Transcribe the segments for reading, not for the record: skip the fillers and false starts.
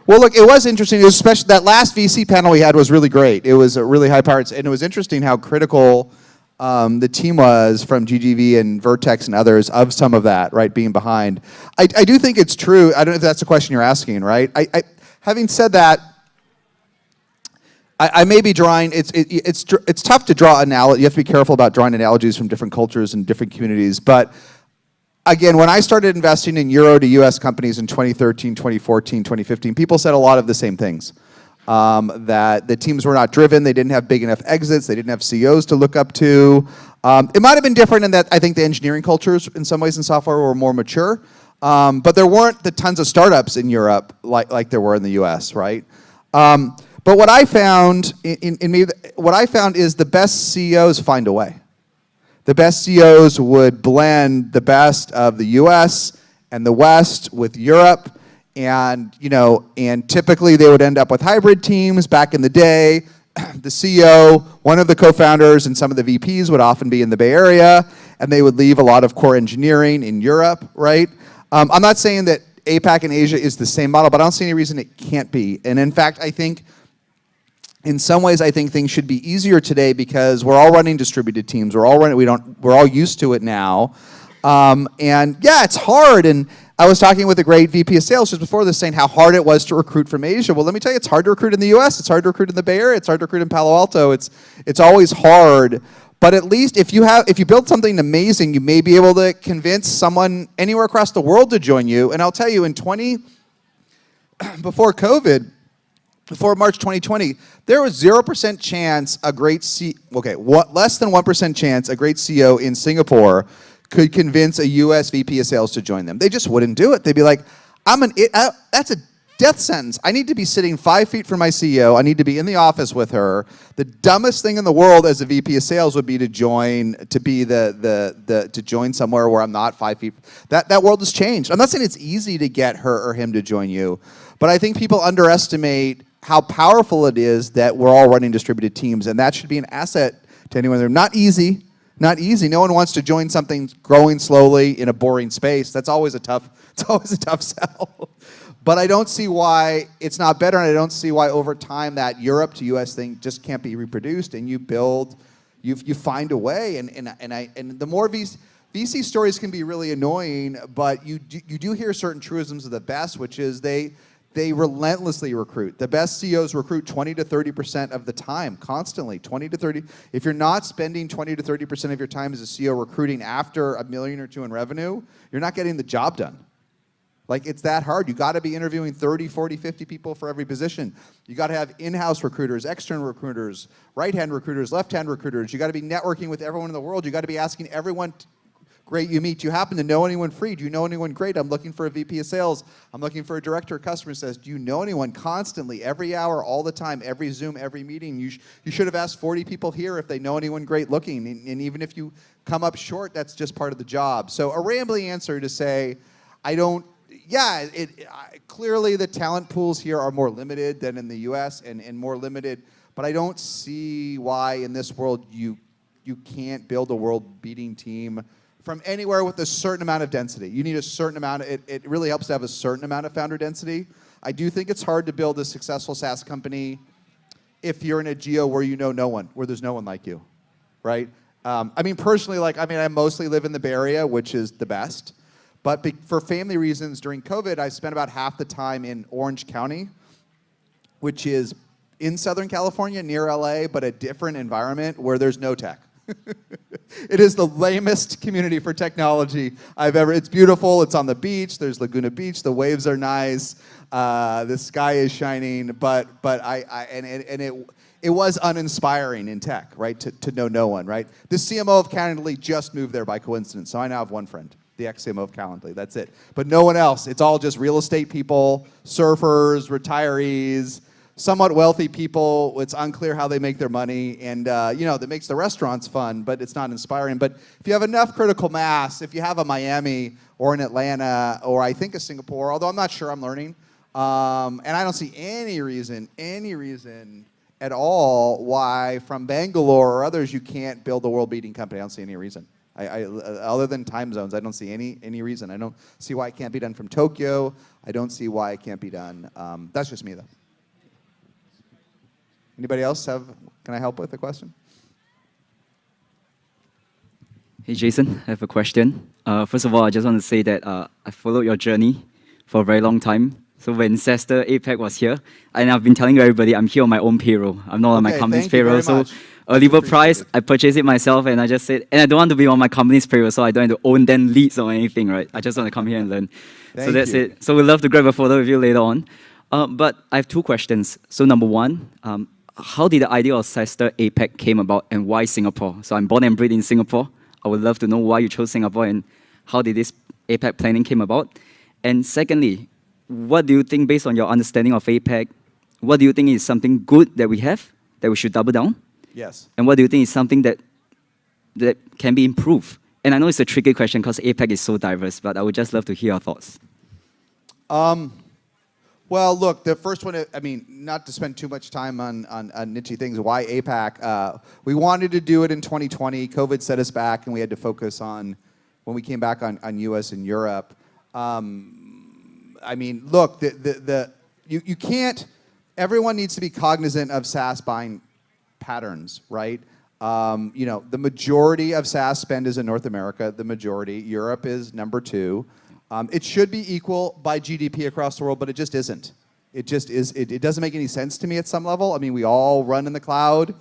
Well, look, it was interesting. It was especially that last VC panel we had was really great. It was a really high powered, and it was interesting how critical the team was from GGV and Vertex and others of some of that, right, being behind. I do think it's true. I don't know if that's the question you're asking, right? Having said that, I may be drawing. It's tough to draw analogies. You have to be careful about drawing analogies from different cultures and different communities, but. Again, when I started investing in Euro to US companies in 2013, 2014, 2015, people said a lot of the same things. That the teams were not driven, they didn't have big enough exits, they didn't have CEOs to look up to. It might have been different in that I think the engineering cultures in some ways in software were more mature, but there weren't the tons of startups in Europe like there were in the US, right? But what I found is the best CEOs find a way. The best CEOs would blend the best of the US and the West with Europe, and typically they would end up with hybrid teams. Back in the day, the CEO, one of the co-founders, and some of the VPs would often be in the Bay Area, and they would leave a lot of core engineering in Europe, right? I'm not saying that APAC and Asia is the same model, but I don't see any reason it can't be. And in fact, I think in some ways, I think things should be easier today because we're all running distributed teams. We're all used to it now. And yeah, it's hard. And I was talking with a great VP of sales just before this saying how hard it was to recruit from Asia. Well, let me tell you, it's hard to recruit in the US. It's hard to recruit in the Bay Area. It's hard to recruit in Palo Alto. It's always hard. But at least if you build something amazing, you may be able to convince someone anywhere across the world to join you. And I'll tell you, before COVID, before March 2020, there was 0% chance less than 1% chance a great CEO in Singapore could convince a US VP of sales to join them. They just wouldn't do it. They'd be like, that's a death sentence. I need to be sitting 5 feet from my CEO. I need to be in the office with her. The dumbest thing in the world as a VP of sales would be to join somewhere where I'm not 5 feet. That world has changed. I'm not saying it's easy to get her or him to join you, but I think people underestimate how powerful it is that we're all running distributed teams, and that should be an asset to anyone. They're not easy. No one wants to join something growing slowly in a boring space. It's always a tough sell. But I don't see why it's not better, and I don't see why over time that Europe to US thing just can't be reproduced, and you find a way. And the more VC stories can be really annoying, but you do hear certain truisms of the best, which is they relentlessly recruit. The best CEOs recruit 20 to 30% of the time, constantly, 20 to 30. If you're not spending 20 to 30% of your time as a CEO recruiting after $1 million or $2 million in revenue, you're not getting the job done. Like, it's that hard. You got to be interviewing 30, 40, 50 people for every position. You got to have in-house recruiters, external recruiters, right-hand recruiters, left-hand recruiters. You got to be networking with everyone in the world. You got to be asking everyone great you meet. Do you happen to know anyone free? Do you know anyone great? I'm looking for a VP of sales. I'm looking for a director of customer success. Do you know anyone? Constantly, every hour, all the time, every Zoom, every meeting. You should have asked 40 people here if they know anyone great looking. And even if you come up short, that's just part of the job. So a rambling answer to say, clearly the talent pools here are more limited than in the US and more limited, but I don't see why in this world you can't build a world-beating team from anywhere with a certain amount of density. You need a certain amount it really helps to have a certain amount of founder density. I do think it's hard to build a successful SaaS company if you're in a geo where you know no one, where there's no one like you, right? Personally, I mostly live in the Bay Area, which is the best. But for family reasons, during COVID, I spent about half the time in Orange County, which is in Southern California, near LA, but a different environment where there's no tech. It is the lamest community for technology it's beautiful, it's on the beach, there's Laguna Beach, the waves are nice, the sky is shining, but it was uninspiring in tech, right, to know no one, right? The CMO of Calendly just moved there by coincidence, so I now have one friend. The ex-CMO of Calendly, that's it. But no one else. It's all just real estate people, surfers, retirees, somewhat wealthy people. It's unclear how they make their money, and that makes the restaurants fun, but it's not inspiring. But if you have enough critical mass, if you have a Miami or an Atlanta or I think a Singapore, although I'm not sure, I'm learning, and I don't see any reason at all why from Bangalore or others you can't build a world-beating company. I don't see any reason. Other than time zones, I don't see any reason. I don't see why it can't be done from Tokyo. I don't see why it can't be done. That's just me, though. Anybody else can I help with a question? Hey, Jason, I have a question. First of all, I just want to say that I followed your journey for a very long time. So when SaaStr APAC was here, and I've been telling everybody I'm here on my own payroll. I'm not on my company's payroll. So early bird price, I purchased it myself, and I just said, and I don't want to be on my company's payroll, so I don't have to own them leads or anything, right? I just want to come here and learn. So that's it. So we'd love to grab a photo with you later on. But I have two questions. So number one, how did the idea of SaaStr APAC came about, and why Singapore? So I'm born and bred in Singapore. I would love to know why you chose Singapore and how did this APAC planning came about. And secondly, what do you think, based on your understanding of APAC, what do you think is something good that we have that we should double down? Yes. And what do you think is something that can be improved? And I know it's a tricky question because APAC is so diverse, but I would just love to hear your thoughts. Well, look, the first one, I mean, not to spend too much time on niche things, why APAC? We wanted to do it in 2020. COVID set us back, and we had to focus on, when we came back on US and Europe. I mean, look, you can't, everyone needs to be cognizant of SaaS buying patterns, right? You know, the majority of SaaS spend is in North America, the majority. Europe is number 2. It should be equal by GDP across the world, but it just isn't. It just is. It doesn't make any sense to me at some level. I mean, we all run in the cloud.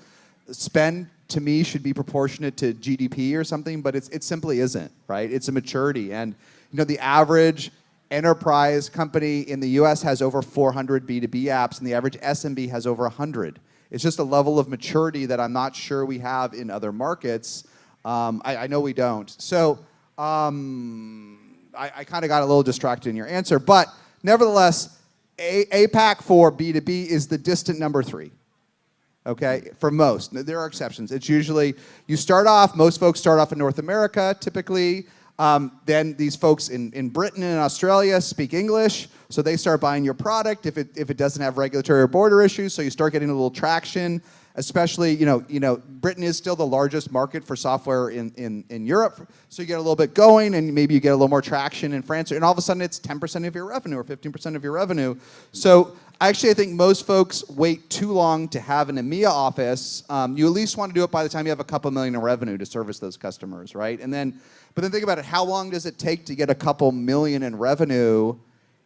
Spend, to me, should be proportionate to GDP or something, but it simply isn't, right? It's a maturity. And, you know, the average enterprise company in the US has over 400 B2B apps, and the average SMB has over 100. It's just a level of maturity that I'm not sure we have in other markets. I know we don't. So, I kind of got a little distracted in your answer, but nevertheless, APAC for B2B is the distant number 3, okay, for most. There are exceptions. It's usually, most folks start off in North America, typically. Then these folks in Britain and Australia speak English, so they start buying your product if it doesn't have regulatory or border issues, so you start getting a little traction. Especially, you know, Britain is still the largest market for software in Europe, so you get a little bit going, and maybe you get a little more traction in France, and all of a sudden it's 10% of your revenue or 15% of your revenue. So actually, I think most folks wait too long to have an EMEA office. You at least want to do it by the time you have a couple million in revenue to service those customers, right? But then think about it, how long does it take to get a couple million in revenue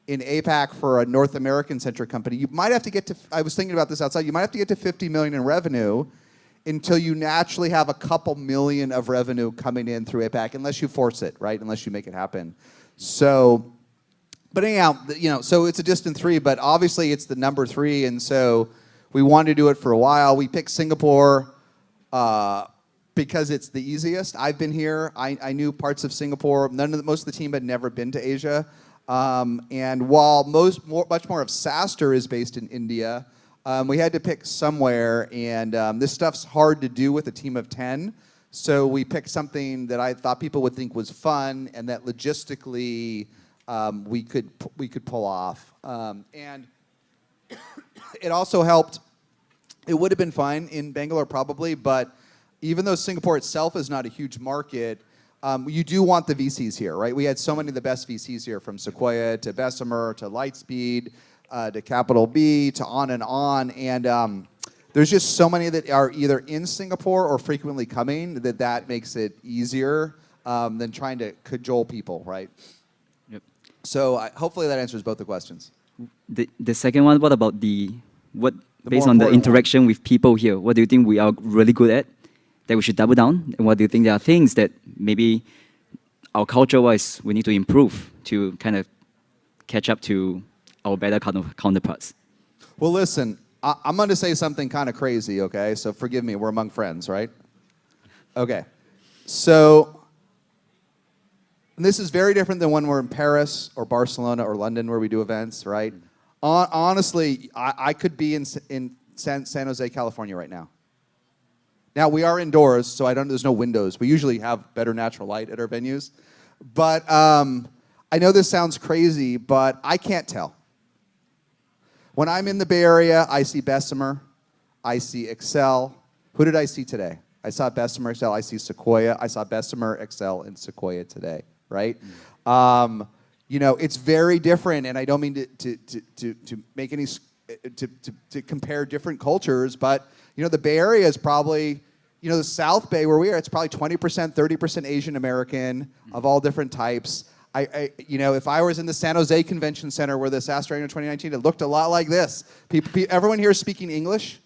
in APAC for a North American-centric company? You might have to get to, I was thinking about this outside, you might have to get to 50 million in revenue until you naturally have a couple million of revenue coming in through APAC, unless you force it, right? Unless you make it happen. So, but anyhow, you know, so it's a distant 3, but obviously it's the number 3, and so we wanted to do it for a while. We picked Singapore because it's the easiest. I've been here. I knew parts of Singapore. Most of the team had never been to Asia. And while much more of SaaStr is based in India, we had to pick somewhere, and this stuff's hard to do with a team of 10. So we picked something that I thought people would think was fun, and that logistically we could pull off. And it also helped. It would have been fine in Bangalore probably, but even though Singapore itself is not a huge market, you do want the VCs here, right? We had so many of the best VCs here, from Sequoia to Bessemer to Lightspeed to Capital B to on. And there's just so many that are either in Singapore or frequently coming that makes it easier than trying to cajole people, right? Yep. So hopefully that answers both the questions. The second one, what about based on the interaction with people here, what do you think we are really good at that we should double down? And what do you think there are things that maybe our culture-wise we need to improve to kind of catch up to our better counterparts? Well, listen, I'm going to say something kind of crazy, okay? So forgive me, we're among friends, right? Okay. So this is very different than when we're in Paris or Barcelona or London where we do events, right? Honestly, I could be in San Jose, California right now. Now, we are indoors, so there's no windows. We usually have better natural light at our venues. But I know this sounds crazy, but I can't tell. When I'm in the Bay Area, I see Bessemer. I see Excel. Who did I see today? I saw Bessemer Excel, I see Sequoia. I saw Bessemer Excel and Sequoia today, right? It's very different, and I don't mean to make any to compare different cultures, but the Bay Area is probably the South Bay where we are. It's probably 20%, 30% Asian American of all different types. If I was in the San Jose Convention Center where the SaaStr Annual 2019, it looked a lot like this. Everyone here is speaking English,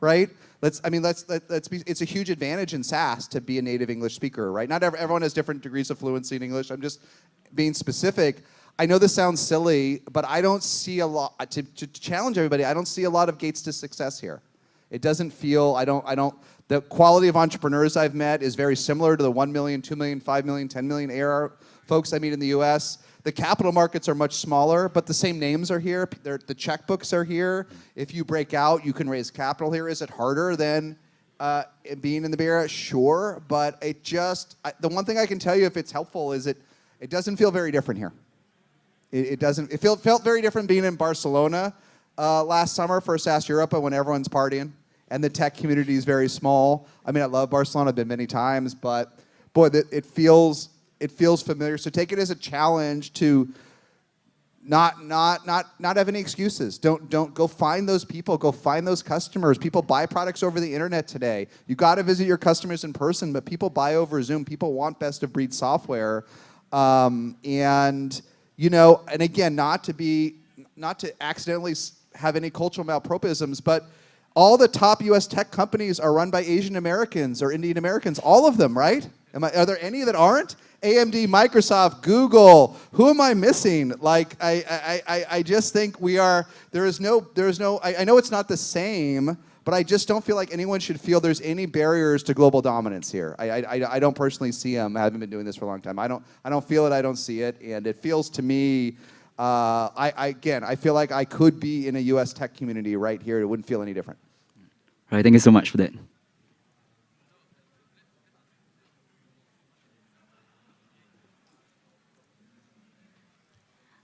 right? Let's be. It's a huge advantage in SaaS to be a native English speaker, right? Not everyone has different degrees of fluency in English. I'm just being specific. I know this sounds silly, but I don't see a lot to challenge everybody. I don't see a lot of gates to success here. It doesn't feel. I don't. The quality of entrepreneurs I've met is very similar to the 1 million, 2 million, 5 million, 10 million ARR folks I meet in the U.S. The capital markets are much smaller, but the same names are here. The checkbooks are here. If you break out, you can raise capital here. Is it harder than being in the Bay Area? Sure, but the one thing I can tell you, if it's helpful, is it doesn't feel very different here. It doesn't. It felt very different being in Barcelona last summer for SaaS Europe when everyone's partying and the tech community is very small. I mean, I love Barcelona. I've been many times, but boy, it feels familiar. So take it as a challenge to not have any excuses. Don't go find those people. Go find those customers. People buy products over the internet today. You got to visit your customers in person, but people buy over Zoom. People want best of breed software, and again, not to accidentally have any cultural malpropisms, but all the top U.S. tech companies are run by Asian Americans or Indian Americans. All of them, right? Are there any that aren't? AMD, Microsoft, Google. Who am I missing? Like, I just think we are. There is no. I know it's not the same, but I just don't feel like anyone should feel there's any barriers to global dominance here. I don't personally see them. I haven't been doing this for a long time. I don't feel it. I don't see it, and it feels to me. I feel like I could be in a U.S. tech community right here. It wouldn't feel any different. All right, thank you so much for that.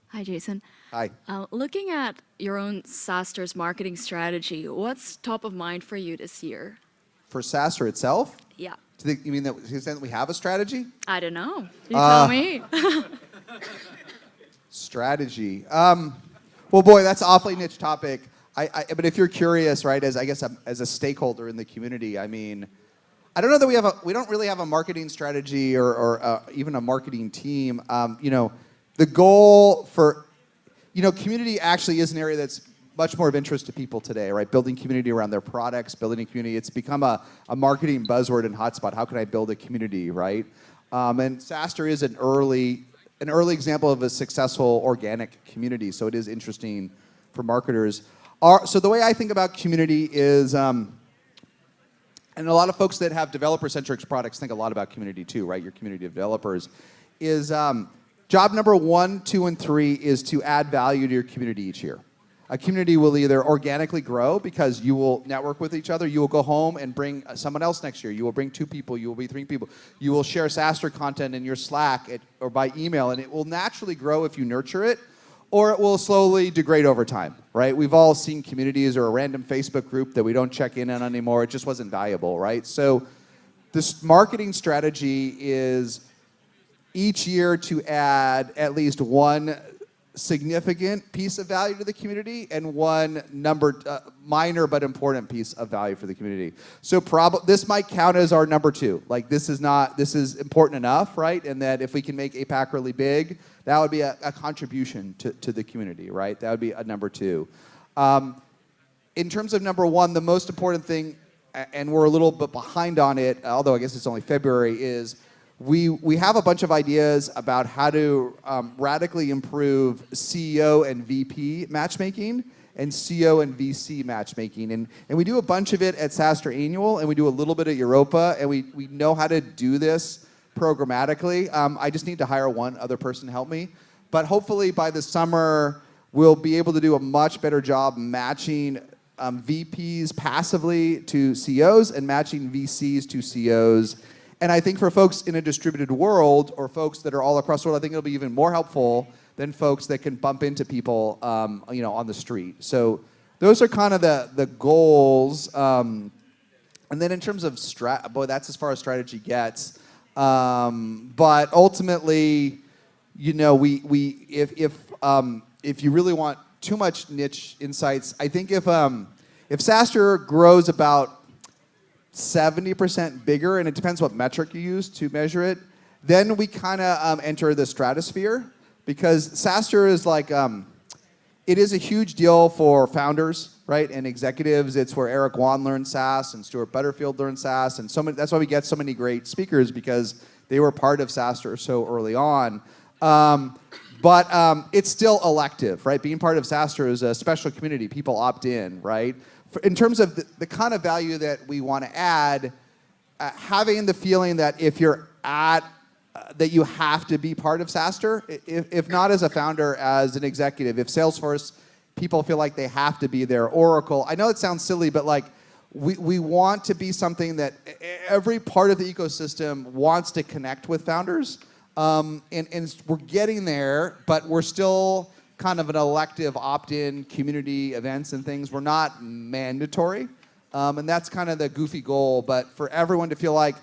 Hi, Jason. Hi. Looking at your own SaaStr's marketing strategy, what's top of mind for you this year? For SaaStr itself? Yeah. You mean that to the extent that we have a strategy? I don't know. You tell me. Strategy. Well, boy, that's an awfully niche topic. But if you're curious, right, as a stakeholder in the community, I mean, I don't know that we don't really have a marketing strategy or even a marketing team. The goal for, community actually is an area that's much more of interest to people today, right? Building community around their products, building a community. It's become a marketing buzzword and hotspot. How can I build a community, right? And SaaStr is an early example of a successful organic community, so it is interesting for marketers. So the way I think about community is, and a lot of folks that have developer-centric products think a lot about community too, right? Your community of developers is job number 1, 2, and 3 is to add value to your community each year. A community will either organically grow because you will network with each other. You will go home and bring someone else next year. You will bring 2 people. You will be 3 people. You will share SaaStr content in your Slack or by email, and it will naturally grow if you nurture it, or it will slowly degrade over time, right? We've all seen communities or a random Facebook group that we don't check in on anymore. It just wasn't valuable, right? So this marketing strategy is each year to add at least one significant piece of value to the community and one minor but important piece of value for the community. So this might count as our number 2. Like this is important enough, right? And that if we can make APAC really big, that would be a contribution to the community, right? That would be a number 2. In terms of number 1, the most important thing, and we're a little bit behind on it, although I guess it's only February, is we have a bunch of ideas about how to radically improve CEO and VP matchmaking and CEO and VC matchmaking. And we do a bunch of it at SaaStr Annual, and we do a little bit at Europa, and we know how to do this programmatically. I just need to hire one other person to help me. But hopefully by the summer, we'll be able to do a much better job matching VPs passively to CEOs and matching VCs to CEOs. And I think for folks in a distributed world or folks that are all across the world, I think it'll be even more helpful than folks that can bump into people, on the street. So those are kind of the goals. And then in terms of boy, that's as far as strategy gets. But ultimately, you know, if you really want too much niche insights, I think if SaaStr grows about 70% bigger, and it depends what metric you use to measure it, then we kind of enter the stratosphere, because SaaStr is like, it is a huge deal for founders, right, and executives. It's where Eric Wan learned SaaS and Stuart Butterfield learned SaaS, and that's why we get so many great speakers, because they were part of SaaStr so early on. But it's still elective, right? Being part of SaaStr is a special community. People opt in, right? In terms of the kind of value that we want to add, having the feeling that if you're that you have to be part of SaaStr, if not as a founder, as an executive. If Salesforce, people feel like they have to be there. Oracle, I know it sounds silly, but like we want to be something that every part of the ecosystem wants to connect with founders. And we're getting there, but we're still kind of an elective opt-in community events and things. We're not mandatory. And that's kind of the goofy goal, but for everyone to feel like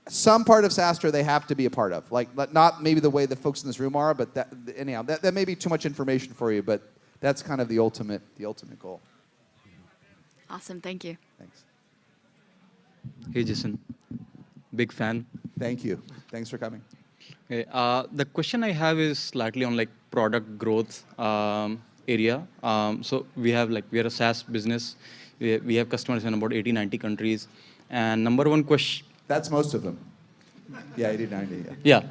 some part of SaaStr they have to be a part of. Like, not maybe the way the folks in this room are, but anyhow, that may be too much information for you, but that's kind of the ultimate goal. Awesome, thank you. Thanks. Hey, Jason. Big fan. Thank you. Thanks for coming. Okay, the question I have is slightly on like product growth area. So we are a SaaS business. We have customers in about 80, 90 countries. And number one question. That's most of them. Yeah, 80, 90. Yeah.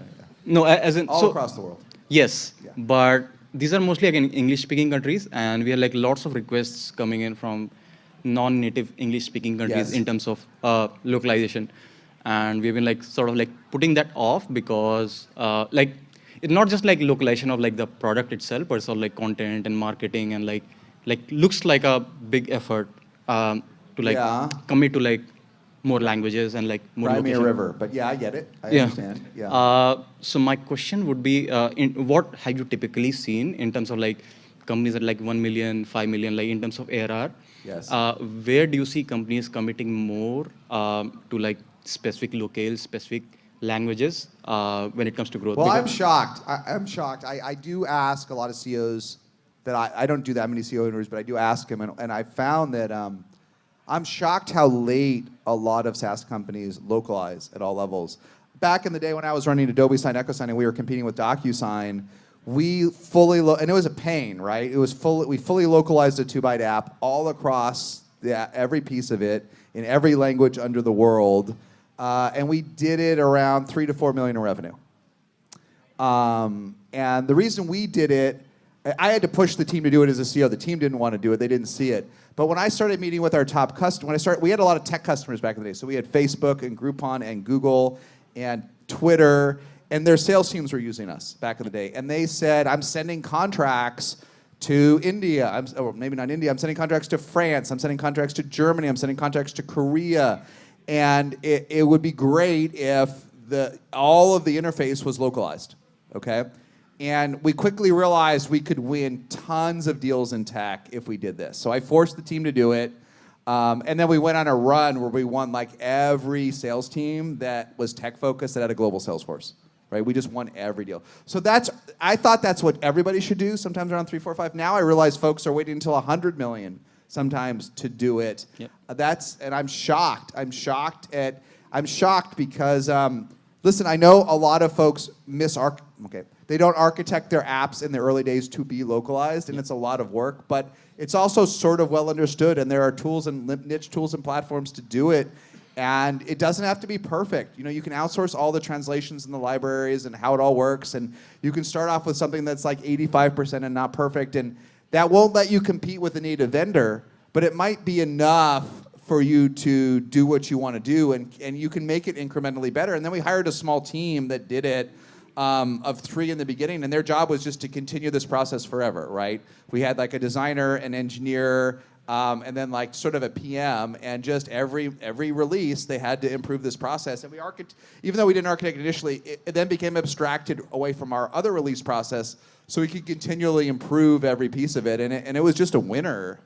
No, as in all across the world. Yes, yeah. But these are mostly again English-speaking countries, and we have like lots of requests coming in from non-native English-speaking countries in terms of localization. And we've been like sort of like putting that off because like it's not just like localization of like the product itself, but also like content and marketing, and like looks like a big effort to like commit to like more languages and like more Cry me a location. river, but yeah, I get it. I understand. Yeah. So my question would be, what have you typically seen in terms of like companies at like 1 million, 5 million, like in terms of ARR? Yes. Where do you see companies committing more to like specific locales, specific languages when it comes to growth? Well, I'm shocked. I'm shocked. I do ask a lot of CEOs that I don't do that many CEO interviews, but I do ask them, and I found that I'm shocked how late a lot of SaaS companies localize at all levels. Back in the day when I was running Adobe Sign, EchoSign, and we were competing with DocuSign, we fully, and it was a pain, right? It was we fully localized a 2-byte app all across every piece of it in every language under the world, and we did it around 3 to 4 million in revenue. And the reason we did it, I had to push the team to do it as a CEO. The team didn't want to do it. They didn't see it. But when I started meeting with our top customers, we had a lot of tech customers back in the day. So we had Facebook and Groupon and Google and Twitter, and their sales teams were using us back in the day. And they said, I'm sending contracts to India. Or maybe not India. I'm sending contracts to France. I'm sending contracts to Germany. I'm sending contracts to Korea. And it would be great if all of the interface was localized, okay? And we quickly realized we could win tons of deals in tech if we did this. So I forced the team to do it. And then we went on a run where we won like every sales team that was tech focused that had a global sales force, right? We just won every deal. So I thought that's what everybody should do, sometimes around 3, 4, 5. Now I realize folks are waiting until 100 million sometimes to do it. Yep. And I'm shocked. I'm shocked because, listen, I know a lot of folks they don't architect their apps in the early days to be localized, and it's a lot of work, but it's also sort of well understood, and there are tools and niche tools and platforms to do it, and it doesn't have to be perfect. You know, you can outsource all the translations and the libraries and how it all works, and you can start off with something that's like 85% and not perfect, and that won't let you compete with a native vendor, but it might be enough for you to do what you want to do, and you can make it incrementally better. And then we hired a small team that did it, of 3 in the beginning, and their job was just to continue this process forever, right? We had like a designer, an engineer, and then like sort of a PM, and just every release they had to improve this process. And even though we didn't architect initially, it then became abstracted away from our other release process, so we could continually improve every piece of it, and it was just a winner.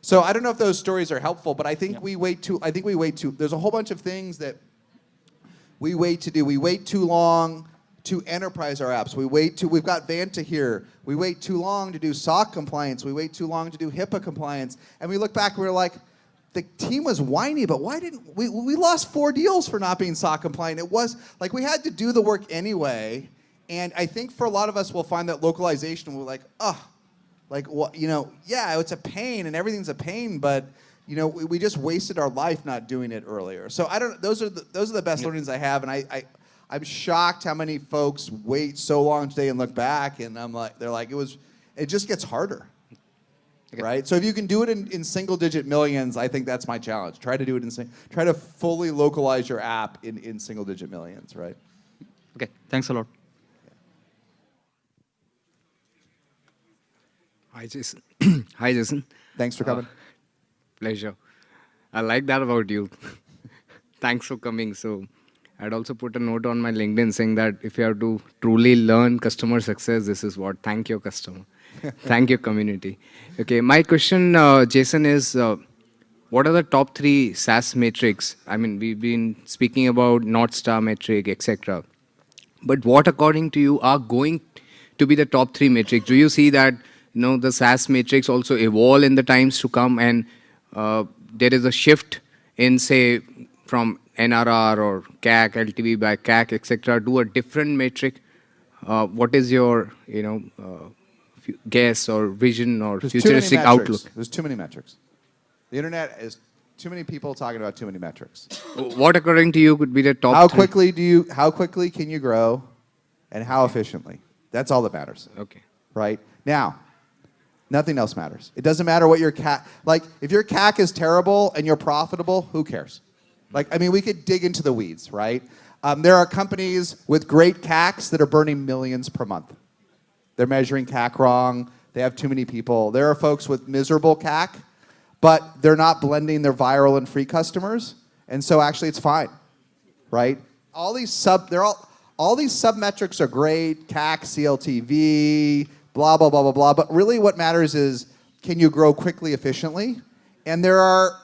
So I don't know if those stories are helpful, but I think we wait too. I think we wait too. There's a whole bunch of things that we wait to do. We wait too long to enterprise our apps. We've got Vanta here. We wait too long to do SOC compliance. We wait too long to do HIPAA compliance. And we look back and we're like, the team was whiny, but why didn't we lost 4 deals for not being SOC compliant. It was like we had to do the work anyway. And I think for a lot of us, we'll find that localization, we're like, like what, yeah, it's a pain and everything's a pain, but we just wasted our life not doing it earlier. So I don't. Those are the best learnings I have, and I'm shocked how many folks wait so long today and look back, and they're like, it just gets harder, right? So if you can do it in single-digit millions, I think that's my challenge. Try to do it try to fully localize your app in single-digit millions, right? Okay, thanks a lot. Hi, Jason. Hi, Jason. Thanks for coming. Pleasure. I like that about you. Thanks for coming. So I'd also put a note on my LinkedIn saying that if you have to truly learn customer success, this is what. Thank your customer. Thank your community. Okay, my question, Jason, is what are the top 3 SaaS metrics? I mean, we've been speaking about North Star metric, etc. But what, according to you, are going to be the top 3 metrics? Do you see that the SaaS matrix also evolve in the times to come, and there is a shift in, say, from NRR or CAC, LTV by CAC, etc., to a different metric? What is your, guess or vision or futuristic outlook? There's too many metrics. The internet is too many people talking about too many metrics. What, according to you, could be the top? How quickly can you grow, and how efficiently? That's all that matters. Okay. Right now. Nothing else matters. It doesn't matter what your CAC, like if your CAC is terrible and you're profitable, who cares? Like, I mean, we could dig into the weeds, right? There are companies with great CACs that are burning millions per month. They're measuring CAC wrong. They have too many people. There are folks with miserable CAC, but they're not blending their viral and free customers. And so actually it's fine, right? All these sub metrics are great, CAC, CLTV, blah, blah, blah, blah, blah. But really what matters is, can you grow quickly, efficiently? And there are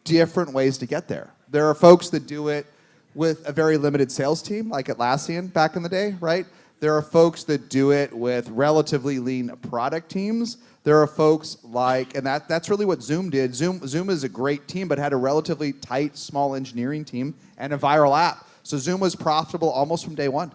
different ways to get there. There are folks that do it with a very limited sales team, like Atlassian back in the day, right? There are folks that do it with relatively lean product teams. There are folks like, and that's really what Zoom did. Zoom is a great team, but had a relatively tight, small engineering team and a viral app. So Zoom was profitable almost from day one.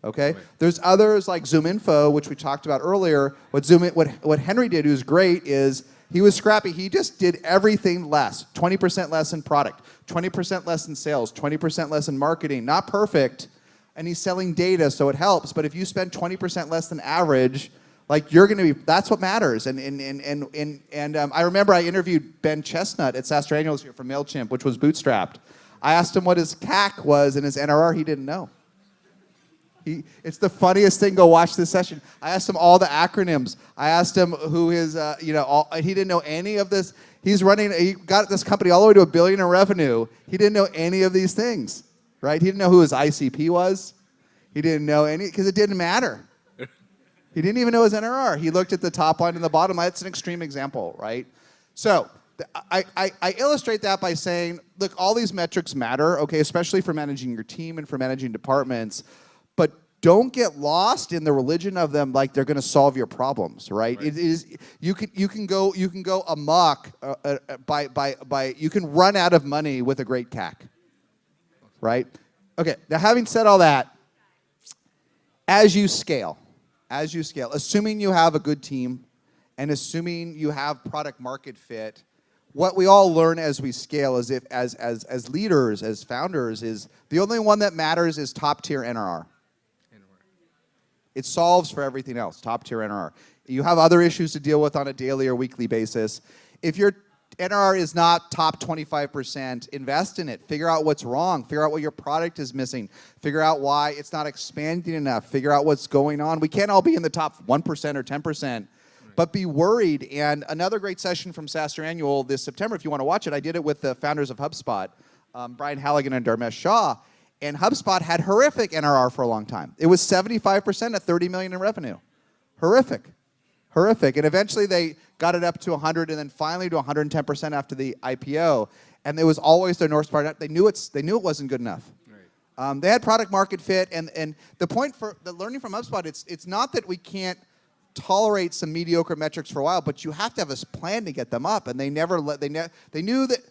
Okay, right. There's others like Zoom Info, which we talked about earlier. What Henry did, who's great, is he was scrappy. He just did everything less, 20% less in product, 20% less in sales, 20% less in marketing. Not perfect, and he's selling data, so it helps. But if you spend 20% less than average, like you're going to be, that's what matters. And I remember I interviewed Ben Chestnut at SaaStr Annuals here from MailChimp, which was bootstrapped. I asked him what his CAC was and his NRR. He didn't know. It's the funniest thing. Go watch this session. I asked him all the acronyms. I asked him who his, he didn't know any of this. He got this company all the way to $1 billion in revenue. He didn't know any of these things, right? He didn't know who his ICP was. He didn't know any, because it didn't matter. He didn't even know his NRR. He looked at the top line and the bottom line. It's an extreme example, right? So I illustrate that by saying, look, all these metrics matter, okay, especially for managing your team and for managing departments. But don't get lost in the religion of them like they're going to solve your problems, right? It is you can go amok you can run out of money with a great CAC, right? Okay. Now, having said all that, as you scale, assuming you have a good team, and assuming you have product market fit, what we all learn as we scale is as leaders, as founders, is the only one that matters is top tier NRR. It solves for everything else, top tier NRR. You have other issues to deal with on a daily or weekly basis. If your NRR is not top 25%, invest in it. Figure out what's wrong. Figure out what your product is missing. Figure out why it's not expanding enough. Figure out what's going on. We can't all be in the top 1% or 10%, but be worried. And another great session from SaaStr Annual this September, if you want to watch it, I did it with the founders of HubSpot, Brian Halligan and Dharmesh Shah. And HubSpot had horrific NRR for a long time. It was 75% at $30 million in revenue. Horrific. horrific. And eventually they got it up to 100 and then finally to 110% after the IPO. And it was always their North Star. They knew it wasn't good enough. Right. They had product market fit. And the point for the learning from HubSpot, it's not that we can't tolerate some mediocre metrics for a while, but you have to have a plan to get them up. And they knew that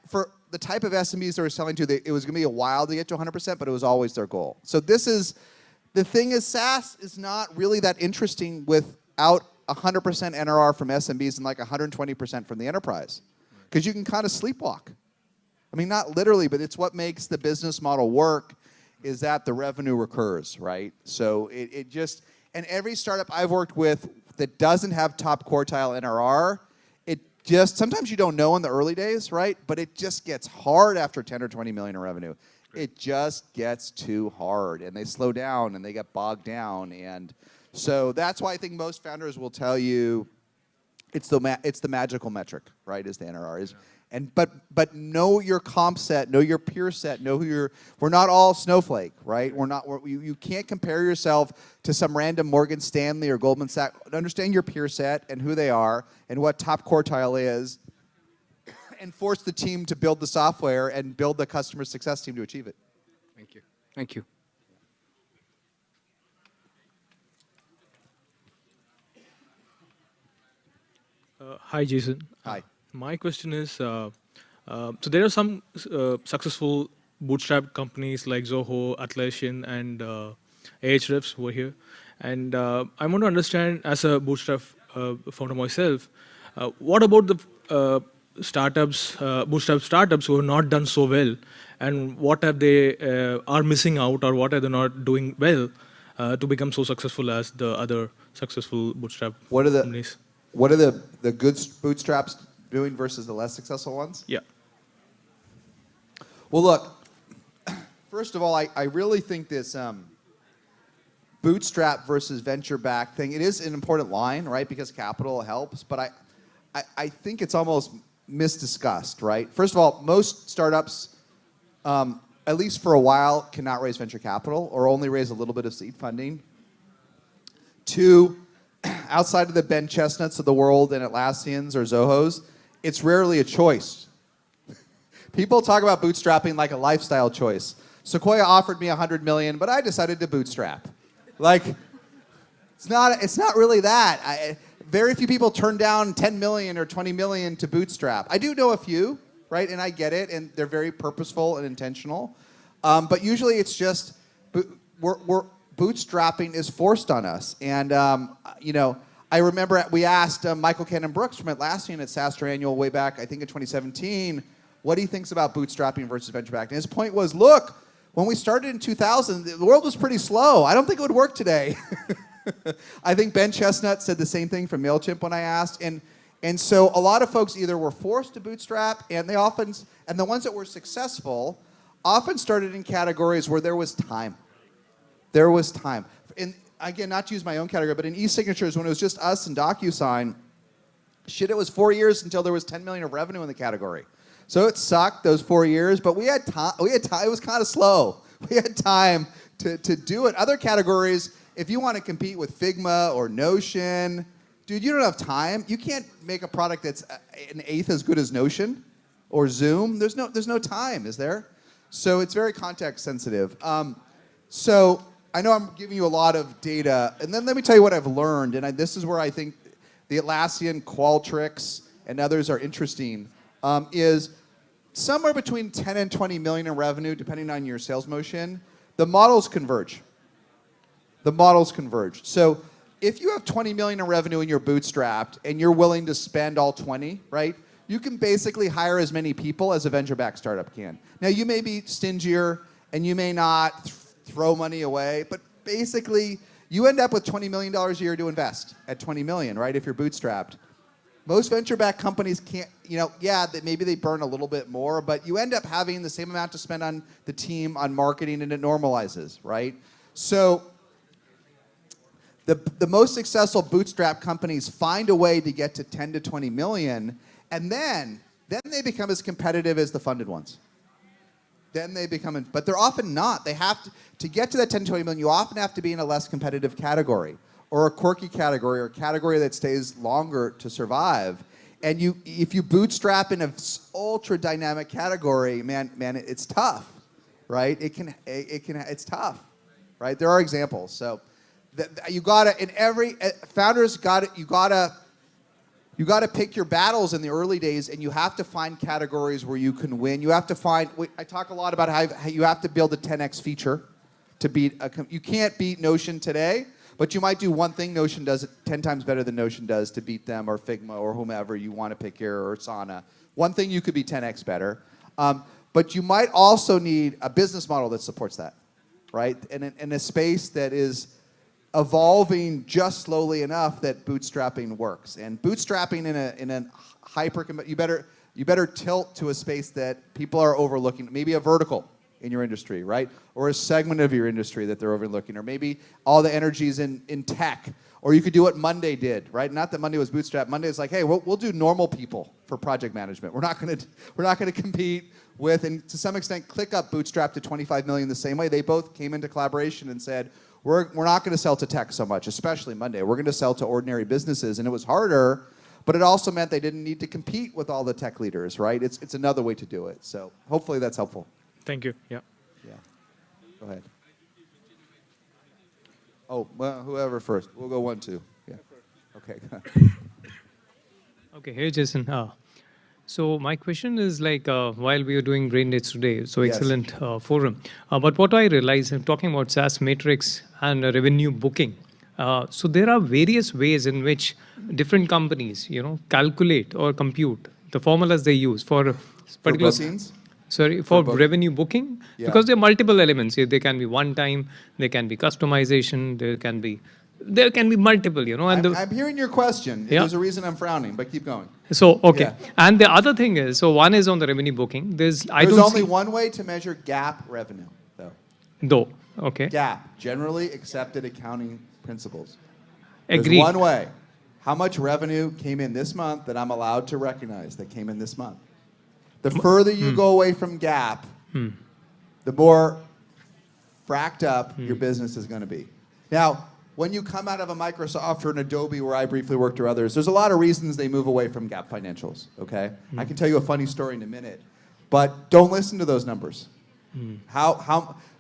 for the type of SMBs they were selling to, it was going to be a while to get to 100%, but it was always their goal. So the thing is, SaaS is not really that interesting without 100% NRR from SMBs and like 120% from the enterprise. Because you can kind of sleepwalk. I mean, not literally, but it's what makes the business model work is that the revenue recurs, right? So it just, and every startup I've worked with that doesn't have top quartile NRR, sometimes you don't know in the early days, right? But it just gets hard after 10 or 20 million in revenue. It just gets too hard, and they slow down, and they get bogged down. And so that's why I think most founders will tell you it's the magical metric, right, is the NRR. But know your comp set, know your peer set, know we're not all Snowflake, right? You can't compare yourself to some random Morgan Stanley or Goldman Sachs. Understand your peer set and who they are and what top quartile is, and force the team to build the software and build the customer success team to achieve it. Thank you. Thank you. Hi, Jason. Hi. My question is, so there are some successful bootstrap companies like Zoho, Atlassian, and Ahrefs over here. And I want to understand, as a bootstrap founder myself, what about the bootstrap startups who have not done so well, and what have they are missing out, or what are they not doing well to become so successful as the other successful bootstrap companies? What are the good bootstraps doing versus the less successful ones? Yeah. Well, look, first of all, I really think this bootstrap versus venture-backed thing, it is an important line, right, because capital helps, but I think it's almost misdiscussed, right? First of all, most startups, at least for a while, cannot raise venture capital or only raise a little bit of seed funding. Two, outside of the Ben Chestnuts of the world and Atlassians or Zohos, it's rarely a choice. People talk about bootstrapping like a lifestyle choice. Sequoia offered me $100 million, but I decided to bootstrap. Like, it's not really that. Very few people turn down 10 million or 20 million to bootstrap. I do know a few, right? And I get it, and they're very purposeful and intentional. But usually it's just, bootstrapping is forced on us. And, I remember we asked Michael Cannon-Brooks from Atlassian at SaaStr Annual way back, I think in 2017, what he thinks about bootstrapping versus venture-backed. And his point was, look, when we started in 2000, the world was pretty slow. I don't think it would work today. I think Ben Chestnut said the same thing from MailChimp when I asked. And so a lot of folks either were forced to bootstrap, and the ones that were successful often started in categories where there was time. There was time. And again, not to use my own category, but in e-signatures, when it was just us and DocuSign, it was 4 years until there was 10 million of revenue in the category. So it sucked those 4 years, but we had time. It was kind of slow. We had time to do it. Other categories, if you want to compete with Figma or Notion, dude, you don't have time. You can't make a product that's an eighth as good as Notion or Zoom. There's no time, is there? So it's very context sensitive. So I know I'm giving you a lot of data, and then let me tell you what I've learned, and this is where I think the Atlassian, Qualtrics, and others are interesting, is somewhere between 10 and 20 million in revenue, depending on your sales motion, the models converge. The models converge. So if you have 20 million in revenue and you're bootstrapped, and you're willing to spend all 20, right, you can basically hire as many people as a venture-backed startup can. Now, you may be stingier, and you may not throw money away, but basically you end up with $20 million a year to invest at 20 million, right, if you're bootstrapped. Most venture-backed companies can't, maybe they burn a little bit more, but you end up having the same amount to spend on the team, on marketing, and it normalizes, right? So the most successful bootstrap companies find a way to get to 10 to 20 million, and then they become as competitive as the funded ones. Then they become, but they're often not. They have to get to that 10 to 20 million, you often have to be in a less competitive category. or a quirky category or a category that stays longer to survive. And if you bootstrap in an ultra dynamic category, man, it's tough, right? It's tough, right? There are examples. So you gotta, in every, founders you gotta pick your battles in the early days, and you have to find categories where you can win. You have to find, I talk a lot about how you have to build a 10x feature to beat you can't beat Notion today, but you might do one thing Notion does 10 times better than Notion does to beat them, or Figma, or whomever you want to pick here, or Asana. One thing you could be 10x better. But you might also need a business model that supports that, right? In a space that is evolving just slowly enough that bootstrapping works. And bootstrapping in a you better tilt to a space that people are overlooking, maybe a vertical in your industry, right? Or a segment of your industry that they're overlooking, or maybe all the energy's in tech. Or you could do what Monday did, right? Not that Monday was bootstrapped. Monday is like, hey, we'll do normal people for project management. We're not gonna compete with, and to some extent, ClickUp bootstrapped to 25 million the same way. They both came into collaboration and said, we're not going to sell to tech so much, especially Monday. We're going to sell to ordinary businesses, and it was harder, but it also meant they didn't need to compete with all the tech leaders, right? It's another way to do it. So hopefully that's helpful. Thank you. Yeah. Yeah. Go ahead. Oh, well, whoever first. We'll go 1, 2. Yeah. Okay. Okay. Hey, Jason. So my question is like, while we are doing Brain Dates today, so Yes. excellent forum. But what I realize, I'm talking about SaaS matrix and revenue booking. So there are various ways in which different companies, calculate or compute the formulas they use for particular. bookings? Sorry, for revenue booking, Yeah. because there are multiple elements. They can be one time, there can be customization, there can be multiple, and I'm hearing your question. Yeah. There's a reason I'm frowning, but keep going. so okay. Yeah. And the other thing is, so one is on the revenue booking. There's I don't only see, one way to measure GAAP revenue, though. though. Okay. GAAP, generally accepted accounting principles. Agreed. There's one way. How much revenue came in this month that I'm allowed to recognize that came in this month? The further you go away from GAAP, the more fracked up your business is going to be. Now, when you come out of a Microsoft or an Adobe, where I briefly worked, or others, there's a lot of reasons they move away from GAAP financials, okay? I can tell you a funny story in a minute, but don't listen to those numbers.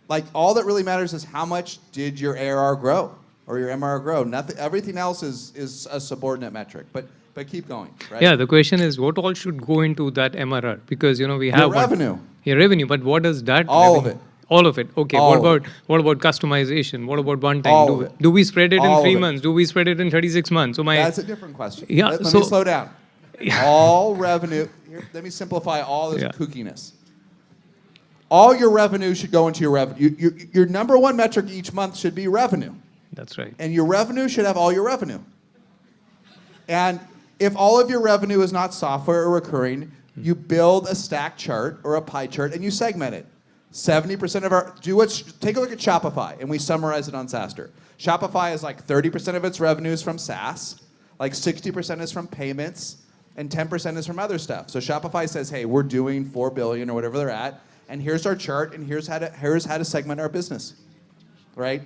Like, all that really matters is how much did your ARR grow or your MRR grow. Nothing, everything else is a subordinate metric, but keep going, right? Yeah, the question is, what all should go into that MRR? Because we have Your revenue. Yeah, revenue, but what does that? All revenue, of it. All of it. Okay. All What of about customization? What about one time? All of it. Do we spread it All in 3 of it. months? Do we spread it in 36 months? So That's a different question. Yeah, Let so- me slow down. All revenue, here, let me simplify all this Yeah. kookiness. All your revenue should go into your revenue. Your number one metric each month should be revenue. That's right. And your revenue should have all your revenue. And if all of your revenue is not software or recurring, you build a stack chart or a pie chart and you segment it. 70% of our, take a look at Shopify, and we summarize it on SaaStr. Shopify is like 30% of its revenue is from SaaS, like 60% is from payments, and 10% is from other stuff. So Shopify says, hey, we're doing 4 billion or whatever they're at, and here's our chart, and here's how to segment our business, right?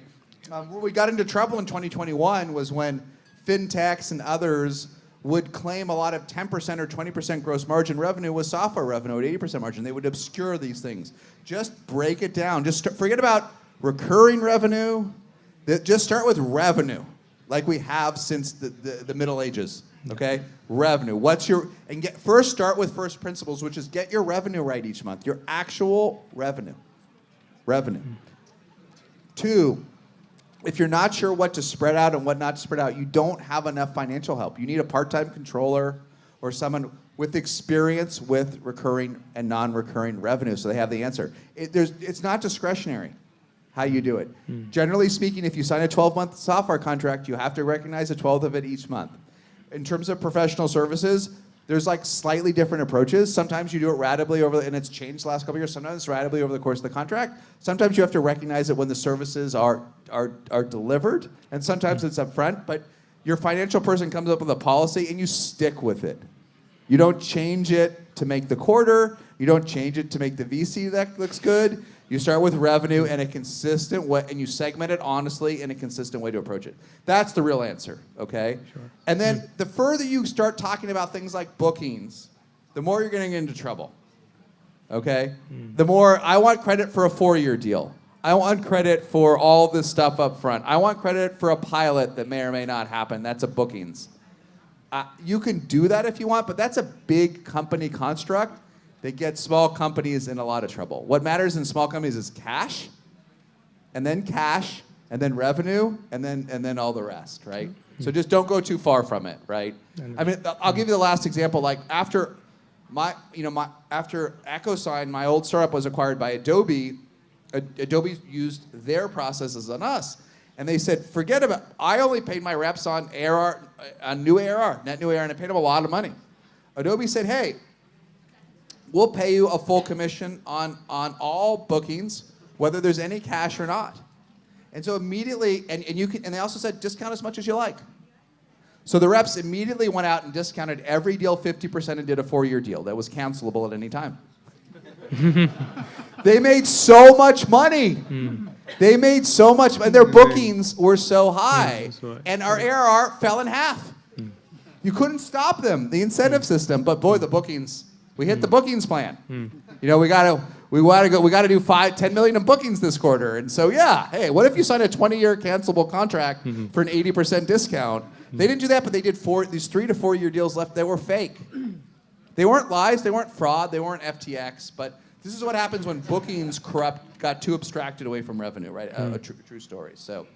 Where we got into trouble in 2021 was when fintechs and others would claim a lot of 10% or 20% gross margin revenue was software revenue at 80% margin. They would obscure these things. Just break it down. Just forget about recurring revenue. Just start with revenue, like we have since the Middle Ages. Okay, revenue. First start with first principles, which is get your revenue right each month. Your actual revenue. Revenue. 2. If you're not sure what to spread out and what not to spread out, you don't have enough financial help. You need a part-time controller or someone with experience with recurring and non-recurring revenue, so they have the answer. It's not discretionary how you do it. Generally speaking, if you sign a 12-month software contract, you have to recognize a 12th of it each month. In terms of professional services, there's like slightly different approaches. Sometimes you do it ratably and it's changed the last couple of years. Sometimes it's ratably over the course of the contract. Sometimes you have to recognize it when the services are delivered, and sometimes it's upfront. But your financial person comes up with a policy, and you stick with it. You don't change it to make the quarter. You don't change it to make the VC that looks good. You start with revenue and a consistent way, and you segment it honestly in a consistent way to approach it. That's the real answer, okay? Sure. And then the further you start talking about things like bookings, the more you're getting into trouble, okay? The more, I want credit for a 4-year deal. I want credit for all this stuff up front. I want credit for a pilot that may or may not happen. That's a bookings. You can do that if you want, but that's a big company construct that gets small companies in a lot of trouble. What matters in small companies is cash, and then revenue, and then all the rest, right? So just don't go too far from it, right? I mean, I'll give you the last example. Like after EchoSign, my old startup was acquired by Adobe. Adobe used their processes on us. And they said, forget about, I only paid my reps on ARR, on new ARR, net new ARR, and I paid them a lot of money. Adobe said, hey, we'll pay you a full commission on all bookings, whether there's any cash or not. And so immediately, and they also said, discount as much as you like. So the reps immediately went out and discounted every deal 50% and did a 4-year deal that was cancelable at any time. They made so much money. They made so much, and their bookings were so high, and our ARR fell in half. You couldn't stop them, the incentive system, but boy, the bookings, we hit the bookings plan. You know, we gotta do 10 million in bookings this quarter, and so yeah, hey, what if you signed a 20-year cancelable contract for an 80% discount? They didn't do that, but they did these 3 to 4 year deals left that were fake. They weren't lies, they weren't fraud, they weren't FTX, but this is what happens when bookings got too abstracted away from revenue, right? A true story. So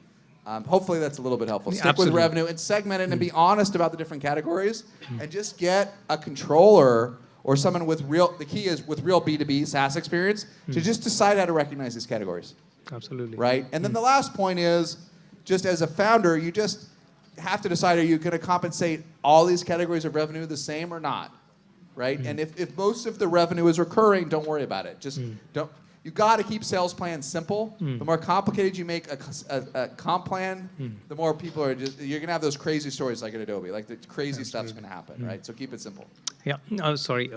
hopefully that's a little bit helpful. Stick with revenue and segment it and be honest about the different categories and just get a controller or someone with the key is with real B2B SaaS experience to just decide how to recognize these categories. Absolutely. Right? And then the last point is, just as a founder, you just have to decide, are you going to compensate all these categories of revenue the same or not? Right? And if most of the revenue is recurring, don't worry about it. Just don't. You got to keep sales plans simple. The more complicated you make a comp plan, the more people are you're gonna have those crazy stories like at Adobe. Like the crazy stuff's gonna happen, right? So keep it simple. Yeah, sorry,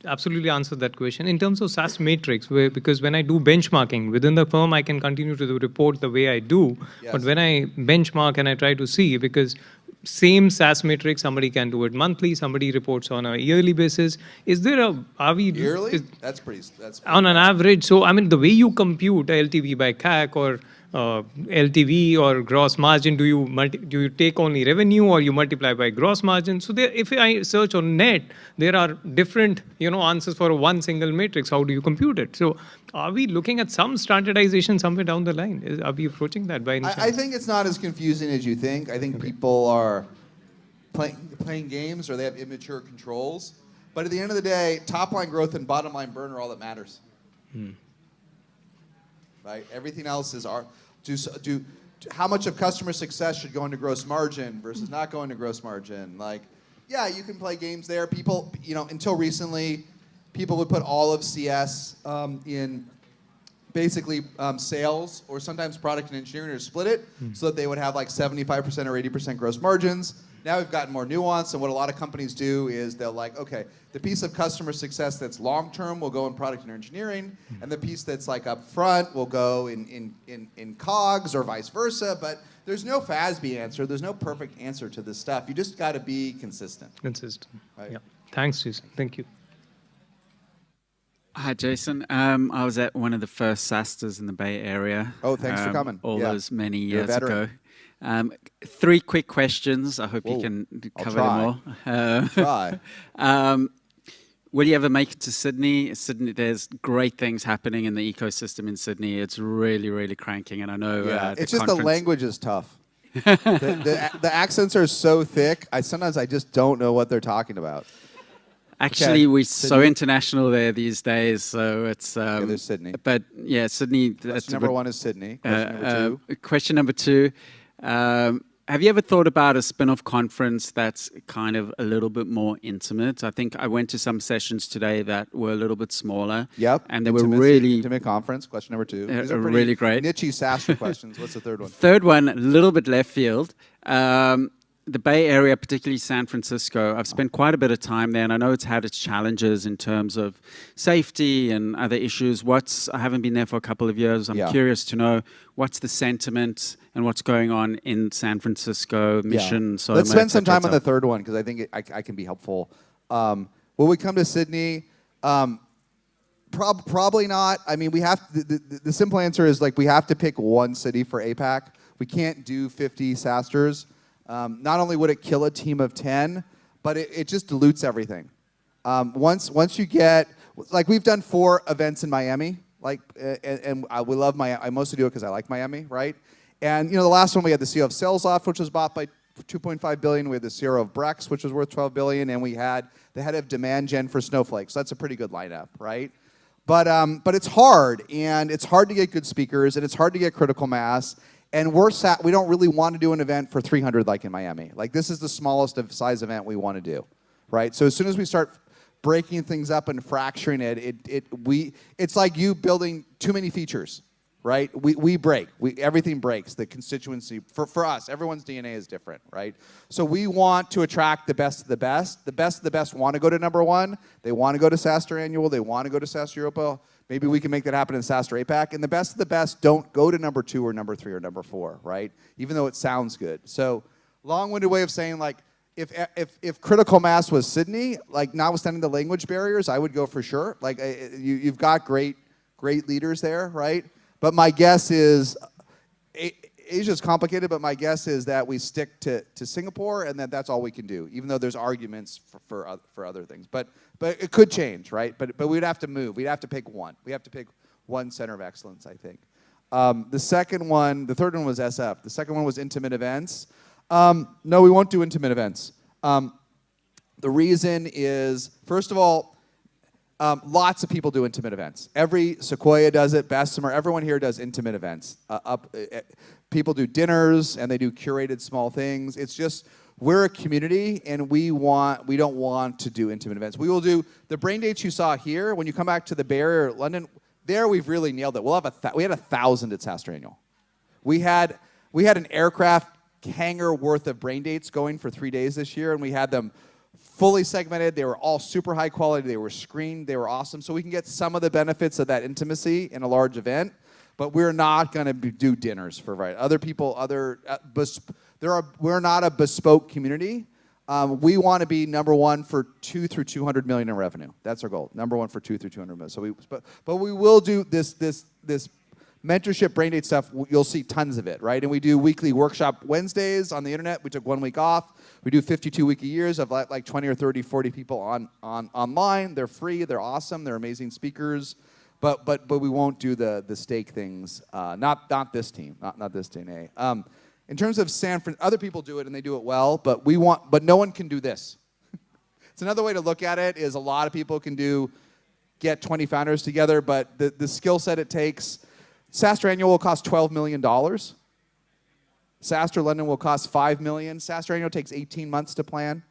absolutely answered that question. In terms of SaaS matrix, because when I do benchmarking within the firm, I can continue to report the way I do. Yes. But when I benchmark and I try to see, because same SaaS matrix, somebody can do it monthly, somebody reports on a yearly basis. Is there are we yearly? That's pretty on an average. So I mean, the way you compute LTV by CAC or LTV or gross margin, do you take only revenue or you multiply by gross margin? So there, if I search on net, there are different answers for one single matrix. How do you compute it? So are we looking at some standardization somewhere down the line? Are we approaching that by any chance? I think it's not as confusing as you think. I think people are playing games or they have immature controls. But at the end of the day, top line growth and bottom line burn are all that matters. Right? Everything else is how much of customer success should go into gross margin versus not go into gross margin. Like, yeah, you can play games there. People, until recently, people would put all of CS in basically sales or sometimes product and engineering or split it so that they would have like 75% or 80% gross margins. Now we've gotten more nuance, and what a lot of companies do is they'll okay, the piece of customer success that's long-term will go in product and engineering, and the piece that's like up front will go in COGS or vice versa, but there's no FASB answer. There's no perfect answer to this stuff. You just got to be consistent. Consistent. Right? Yeah. Thanks, Jason. Thank you. Hi, Jason. I was at one of the first SaaStrs in the Bay Area. Oh, thanks for coming. All those many You're years ago. 3 quick questions. I hope you can cover them all. Try. Will you ever make it to Sydney? There's great things happening in the ecosystem in Sydney. It's really, really cranking, and I know. It's just the language is tough. the accents are so thick. Sometimes I just don't know what they're talking about. Actually, we're so international there these days, so it's. There's Sydney. But yeah, Sydney. Question number 1 is Sydney. Question number 2. Question number 2. Have you ever thought about a spin-off conference that's kind of a little bit more intimate? I think I went to some sessions today that were a little bit smaller. Yep. And they were really intimate conference. Question number 2. These are really great. Niche SaaStr questions. What's the third one? Third one, a little bit left field. the Bay Area, particularly San Francisco, I've spent quite a bit of time there, and I know it's had its challenges in terms of safety and other issues. I haven't been there for a couple of years. I'm curious to know what's the sentiment and what's going on in San Francisco, Mission, Soma, Let's spend some et cetera, time on the third one because I think I can be helpful. Will we come to Sydney? Probably not. I mean, we have the simple answer is like we have to pick one city for APAC. We can't do 50 SaaStrs. Not only would it kill a team of 10, but it just dilutes everything. Once you get, like we've done 4 events in Miami, like, and we love Miami. I mostly do it because I like Miami, right? And you know, the last one we had the CEO of SalesLoft, which was bought by 2.5 billion. We had the CEO of Brex, which was worth 12 billion, and we had the head of demand gen for Snowflake. So that's a pretty good lineup, right? But it's hard, and it's hard to get good speakers, and it's hard to get critical mass. And we don't really want to do an event for 300 like in Miami. Like this is the smallest of size event we want to do, right? So as soon as we start breaking things up and fracturing it's like you building too many features, right? We break. Everything breaks. The constituency for us, everyone's DNA is different, right? So we want to attract the best of the best. The best of the best want to go to #1. They want to go to SaaStr Annual. They want to go to SaaStr Europa. Maybe we can make that happen in SaaStr APAC. And the best of the best don't go to #2 or #3 or #4, right? Even though it sounds good. So long-winded way of saying like, if critical mass was Sydney, like notwithstanding the language barriers, I would go for sure. Like you've got great leaders there, right? But my guess is, Asia's complicated, but my guess is that we stick to Singapore and that's all we can do, even though there's arguments for other things. But it could change, right? But we'd have to move. We'd have to pick one. We have to pick one center of excellence, I think. The third one was SF. The second one was intimate events. No, we won't do intimate events. The reason is, first of all, lots of people do intimate events. Every Sequoia does it, Bessemer, everyone here does intimate events. People do dinners and they do curated small things. It's just, we're a community and we don't want to do intimate events. We will do the brain dates you saw here. When you come back to the Bay Area or London, there we've really nailed it. We had 1,000 at SaaStr Annual. We had an aircraft hangar worth of brain dates going for 3 days this year, and we had them fully segmented. They were all super high quality. They were screened. They were awesome. So we can get some of the benefits of that intimacy in a large event, but we're not going to do dinners for other people. We're not a bespoke community. We want to be #1 for 2 through 200 million in revenue. That's our goal. #1 for 2 through 200 million. So but we will do this mentorship brain date stuff. You'll see tons of it, right? And we do weekly workshop Wednesdays on the internet. We took 1 week off. We do 52 week a years of like 20 or 30, 40 people online. They're free. They're awesome. They're amazing speakers. But we won't do the stake things. Not this team. Not this DNA. In terms of other people do it and they do it well. But no one can do this. It's another way to look at it. Is a lot of people can get 20 founders together, but the skill set it takes. SaaStr Annual will cost $12 million. SaaStr London will cost $5 million. SaaStr Annual takes 18 months to plan.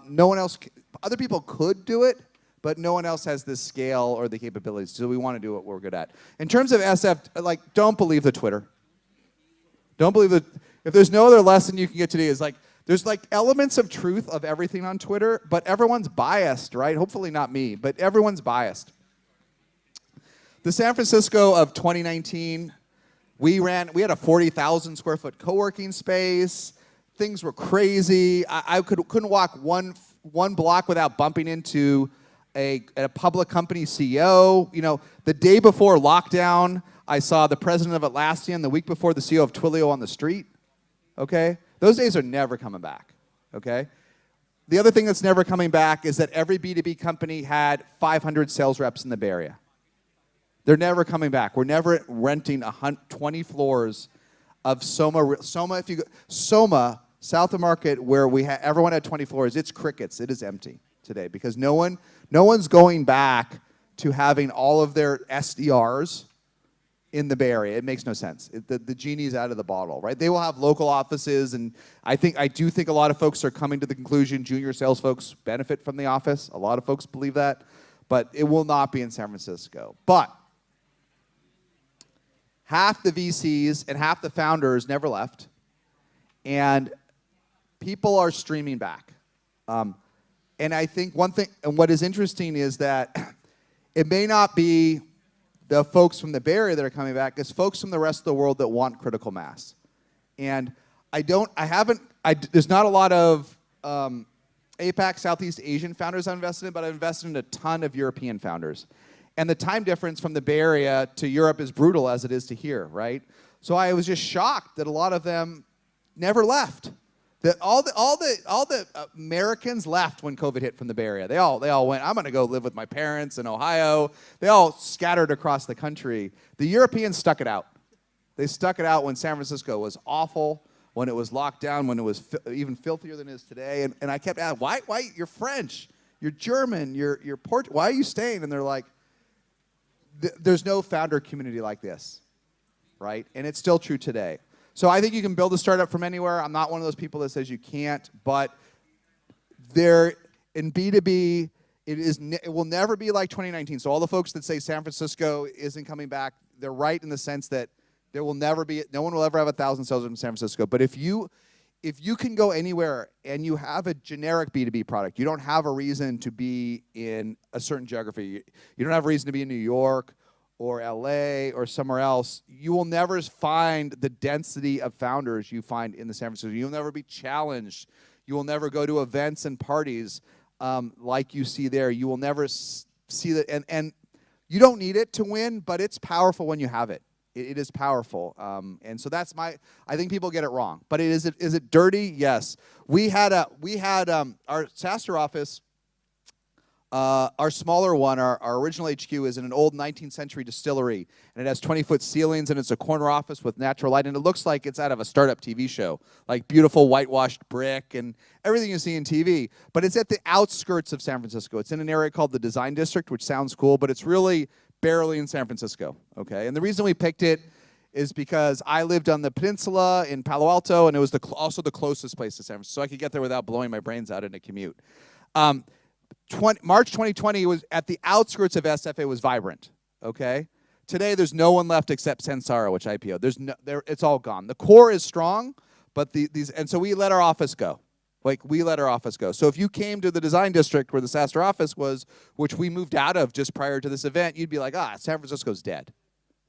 No one else. Other people could do it, but no one else has the scale or the capabilities. So we want to do what we're good at. In terms of SF, like, don't believe the Twitter. Don't believe that. If there's no other lesson you can get today, is like there's like elements of truth of everything on Twitter, but everyone's biased, right? Hopefully not me, but everyone's biased. The San Francisco of 2019, we had a 40,000 square foot co-working space. Things were crazy. I couldn't walk one block without bumping into a public company CEO. You know, the day before lockdown, I saw the president of Atlassian. The week before, the CEO of Twilio on the street. Okay, those days are never coming back. Okay. The other thing that's never coming back is that every B2B company had 500 sales reps in the Bay Area. They're never coming back. We're never renting 20 floors of Soma. Soma, South of Market, where everyone had 20 floors. It's crickets. It is empty today because no one's going back to having all of their SDRs in the Bay Area. It makes no sense. The genie's out of the bottle, right? They will have local offices, and I do think a lot of folks are coming to the conclusion junior sales folks benefit from the office. A lot of folks believe that, but it will not be in San Francisco. But half the VCs and half the founders never left, and people are streaming back. And I think one thing, and what is interesting is that it may not be the folks from the Bay Area that are coming back, it's folks from the rest of the world that want critical mass. And there's not a lot of APAC, Southeast Asian founders I've invested in, but I've invested in a ton of European founders. And the time difference from the Bay Area to Europe is brutal as it is to here, right? So I was just shocked that a lot of them never left. That all the Americans left when COVID hit from the Bay Area. They all went, I'm going to go live with my parents in Ohio. They all scattered across the country. The Europeans stuck it out. They stuck it out when San Francisco was awful, when it was locked down, when it was even filthier than it is today. And I kept asking, why? You're French, you're German, you're Portuguese. Why are you staying? And they're like, there's no founder community like this, right? And it's still true today. So I think you can build a startup from anywhere. I'm not one of those people that says you can't, but there in B2B, it will never be like 2019. So all the folks that say San Francisco isn't coming back, they're right in the sense that there will never be, no one will ever have 1,000 sales in San Francisco. But if you can go anywhere and you have a generic B2B product, you don't have a reason to be in a certain geography. You don't have a reason to be in New York or LA or somewhere else. You will never find the density of founders you find in the San Francisco. You'll never be challenged. You will never go to events and parties like you see there. You will never see that. And you don't need it to win, but it's powerful when you have it. It is powerful, and so that's I think people get it wrong. But is it dirty? Yes. We had our SaaStr office, our smaller one, our original HQ is in an old 19th century distillery, and it has 20-foot ceilings, and it's a corner office with natural light, and it looks like it's out of a startup TV show, like beautiful whitewashed brick and everything you see in TV. But it's at the outskirts of San Francisco. It's in an area called the Design District, which sounds cool, but it's really barely in San Francisco, okay? And the reason we picked it is because I lived on the peninsula in Palo Alto, and it was also the closest place to San Francisco, so I could get there without blowing my brains out in a commute. March 2020 was at the outskirts of SF. It was vibrant, okay? Today, there's no one left except Sensara, which IPO. It's all gone. The core is strong, but and so we let our office go. So if you came to the Design District where the SaaStr office was, which we moved out of just prior to this event, you'd be like, San Francisco's dead.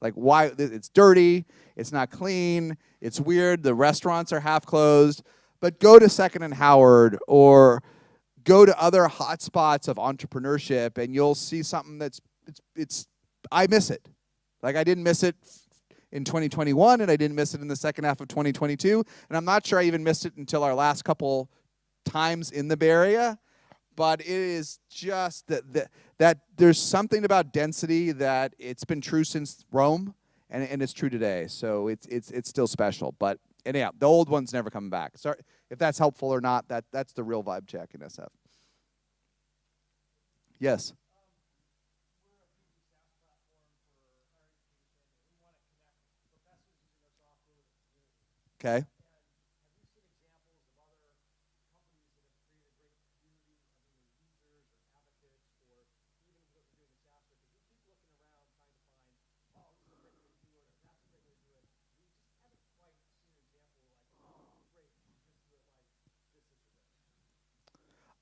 Like, why? It's dirty, it's not clean, it's weird, the restaurants are half closed. But go to Second and Howard or go to other hotspots of entrepreneurship and you'll see something I miss it. Like, I didn't miss it in 2021, and I didn't miss it in the second half of 2022, and I'm not sure I even missed it until our last couple times in the Bay Area. But it is just that there's something about density that it's been true since Rome, and it's true today. So it's still special. But anyhow, the old one's never coming back. Sorry if that's helpful or not. That's the real vibe check in SF. Yes. Okay.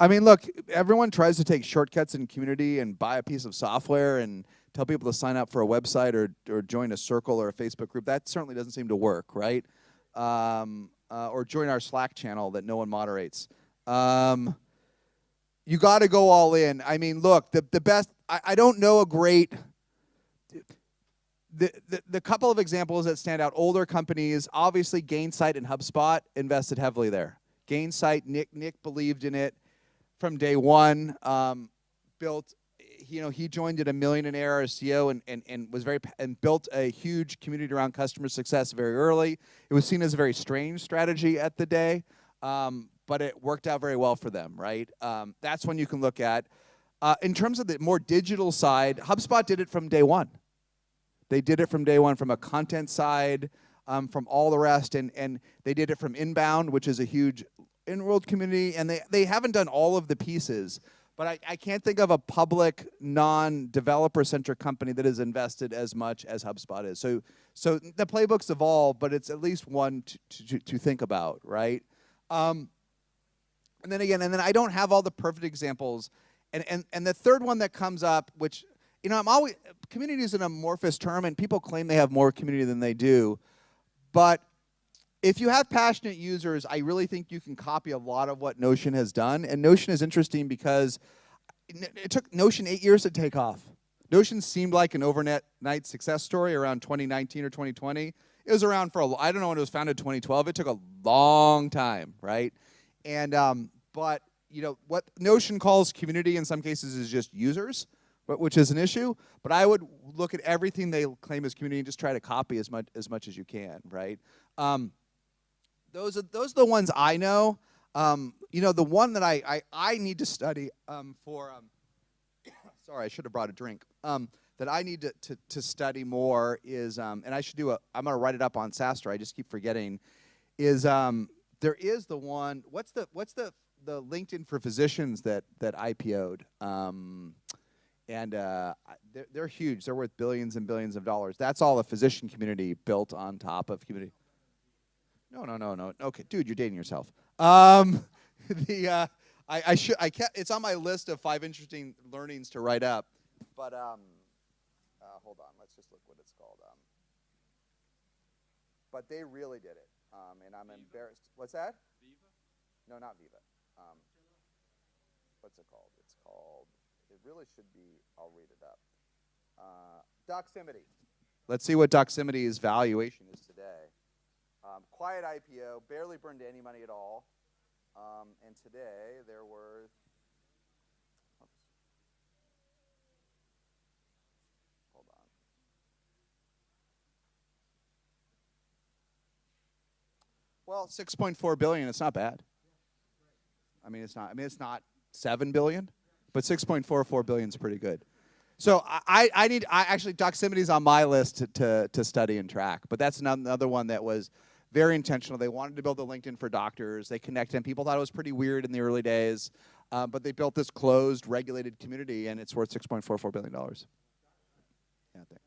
I mean, look, everyone tries to take shortcuts in community and buy a piece of software and tell people to sign up for a website or join a circle or a Facebook group. That certainly doesn't seem to work, right? Or join our Slack channel that no one moderates. You got to go all in. I mean, look, the best, I don't know a great, the couple of examples that stand out, older companies, obviously Gainsight and HubSpot invested heavily there. Gainsight, Nick believed in it from day one, he joined at $1 million in ARR as CEO and built a huge community around customer success very early. It was seen as a very strange strategy at the day, but it worked out very well for them, right? That's one you can look at. In terms of the more digital side, HubSpot did it from day one. They did it from day one from a content side, from all the rest, and they did it from inbound, which is a huge in-world community, and they haven't done all of the pieces. But I can't think of a public, non-developer-centric company that has invested as much as HubSpot is. So the playbook's evolved, but it's at least one to think about, right? And then I don't have all the perfect examples. And the third one that comes up, which, I'm always, community is an amorphous term, and people claim they have more community than they do. But if you have passionate users, I really think you can copy a lot of what Notion has done. And Notion is interesting because it took Notion 8 years to take off. Notion seemed like an overnight success story around 2019 or 2020. It was around for I don't know when it was founded, 2012. It took a long time, right? And but what Notion calls community in some cases is just users, which is an issue. But I would look at everything they claim as community and just try to copy as much as you can, right? Those are the ones I know. The one that I need to study for. Sorry, I should have brought a drink. That I need to study more is, and I should do I'm going to write it up on SaaStr. I just keep forgetting. Is there is the one? What's the LinkedIn for physicians that IPO'd? And they're huge. They're worth billions and billions of dollars. That's all a physician community built on top of community. No. Okay, dude, you're dating yourself. It's on my list of 5 interesting learnings to write up. But hold on, let's just look what it's called. But they really did it, and I'm embarrassed. What's that? Viva? No, not Viva. What's it called? It's called. It really should be. I'll read it up. Doximity. Let's see what Doximity's valuation is today. Quiet IPO, barely burned any money at all. And today they're worth, hold on. Well, 6.4 billion. It's not bad. It's not 7 billion, but 6.44 billion is pretty good. So actually Doximity's on my list to study and track. But that's another one that was very intentional. They wanted to build a LinkedIn for doctors. They connected, and people thought it was pretty weird in the early days. But they built this closed, regulated community, and it's worth $6.44 billion. Yeah,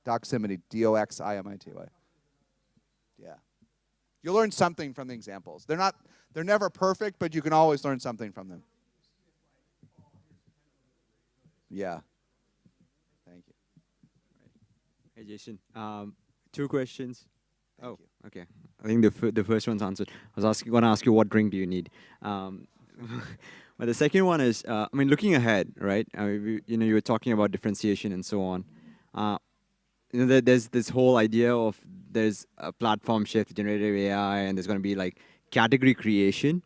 Doximity, Doximity. Yeah. You'll learn something from the examples. They're never perfect, but you can always learn something from them. Yeah. Thank you. Hey, Jason. 2 questions. Thank you. Okay. I think the first one's answered. I was going to ask you what drink do you need. But the second one is, looking ahead, right? You were talking about differentiation and so on. There's this whole idea of there's a platform shift, generative AI, and there's going to be like category creation.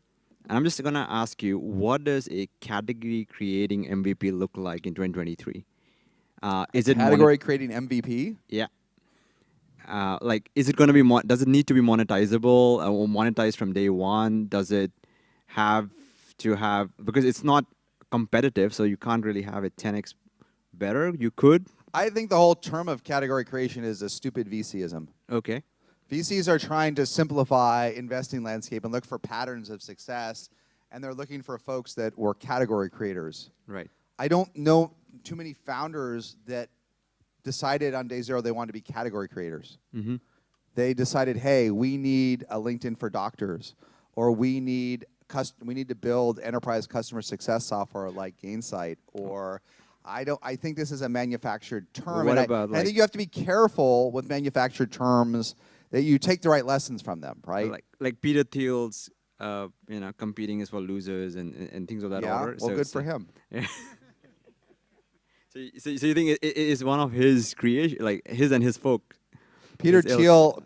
And I'm just going to ask you, what does a category creating MVP look like in 2023? Is it category creating MVP? Yeah. Is it going to be, does it need to be monetizable or monetized from day one? Does it have to have, because it's not competitive, so you can't really have it 10x better. You could. I think the whole term of category creation is a stupid VCism. Okay. VCs are trying to simplify investing landscape and look for patterns of success, and they're looking for folks that were category creators. Right. I don't know too many founders that decided on day zero they wanted to be category creators. Mm-hmm. They decided, hey, we need a LinkedIn for doctors, or we need to build enterprise customer success software like Gainsight, or I think this is a manufactured term. What and about I think you have to be careful with manufactured terms that you take the right lessons from them, right? Like Peter Thiel's, competing is for losers and things of that order. Well, good for him. Yeah. So you think it is one of his creation, like his and his folk? Peter Thiel.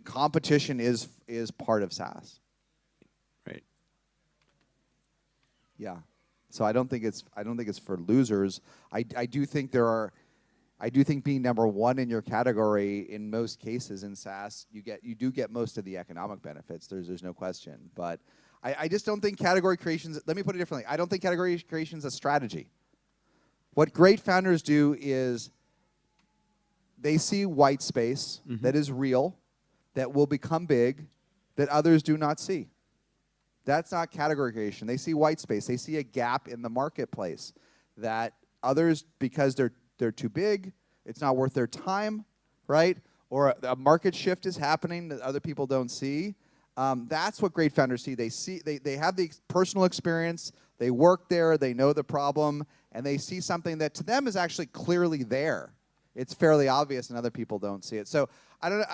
Competition is part of SaaS. Right. Yeah. So I don't think it's for losers. I do think being number one in your category in most cases in SaaS, you do get most of the economic benefits. There's no question. But I just don't think category creation's, let me put it differently. I don't think category creation's a strategy. What great founders do is they see white space that is real, that will become big, that others do not see. That's not category creation. They see white space. They see a gap in the marketplace that others, because they're too big, it's not worth their time, right? or a market shift is happening that other people don't see. That's what great founders see. They have the personal experience, they work there, they know the problem, and they see something that to them is actually clearly there. It's fairly obvious, and other people don't see it. So I don't know.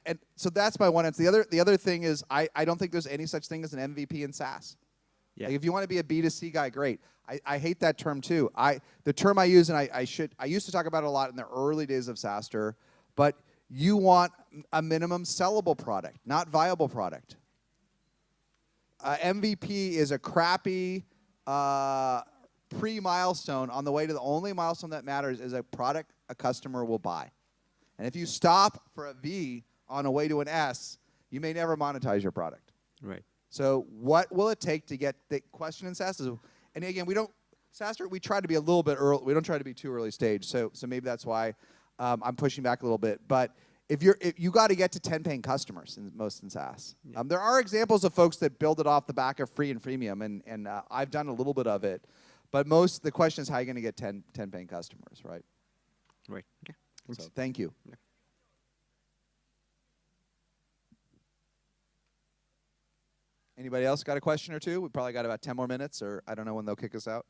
And so that's my one answer. The other thing is I don't think there's any such thing as an MVP in SaaS. Yeah. Like if you want to be a B2C guy, great. I hate that term too. The term I use, and I used to talk about it a lot in the early days of SaaStr, but you want a minimum sellable product, not viable product. MVP is a crappy pre-milestone on the way to the only milestone that matters is a product a customer will buy. And if you stop for a V on a way to an S, you may never monetize your product. Right. So what will it take to get the question in SaaS is, and again, SaaStr, we try to be a little bit early. We don't try to be too early stage. So maybe that's why I'm pushing back a little bit. But if you got to get to 10 paying customers in SaaS. Yeah. There are examples of folks that build it off the back of free and freemium, and I've done a little bit of it. But the question is how are you going to get 10 paying customers, right? Right. Okay. Thanks. So thank you. Yeah. Anybody else got a question or two? We probably got about 10 more minutes, or I don't know when they'll kick us out.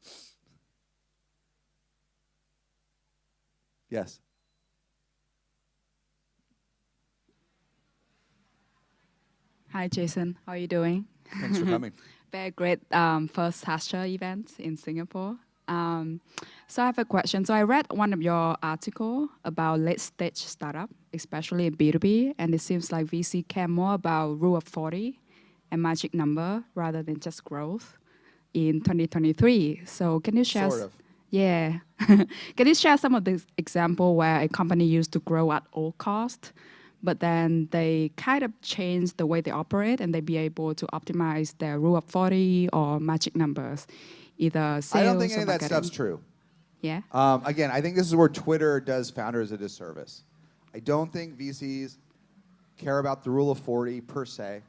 Yes. Hi, Jason. How are you doing? Thanks for coming. Very great first SaaStr event in Singapore. So I have a question. So I read one of your article about late-stage startup, especially in B2B, and it seems like VC care more about rule of 40 and magic number rather than just growth in 2023. So can you share? Sort of. Yeah. Can you share some of the example where a company used to grow at all cost, but then they kind of change the way they operate and they be able to optimize their rule of 40 or magic numbers, either sales or I don't think any or of that marketing? stuff's true. Yeah. Again, I think this is where Twitter does founders a disservice. I don't think VCs care about the rule of 40 per se.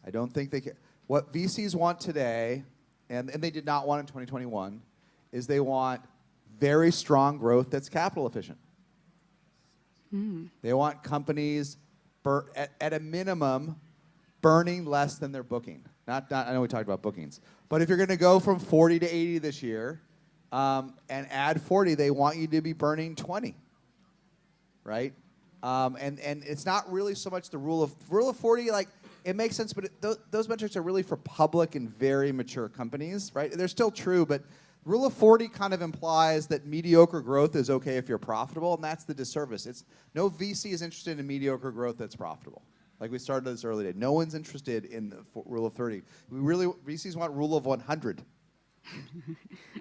I don't think they care. What VCs want today, and they did not want in 2021, is they want very strong growth that's capital efficient. They want companies at a minimum burning less than they're booking. I know we talked about bookings, but if you're going to go from 40 to 80 this year and add 40, they want you to be burning 20, right? And it's not really so much the rule of 40. Like it makes sense, but those metrics are really for public and very mature companies, right? They're still true, but rule of 40 kind of implies that mediocre growth is okay if you're profitable, and that's the disservice. No VC is interested in mediocre growth that's profitable. Like we started this early day. No one's interested in the rule of 30. VCs want rule of 100.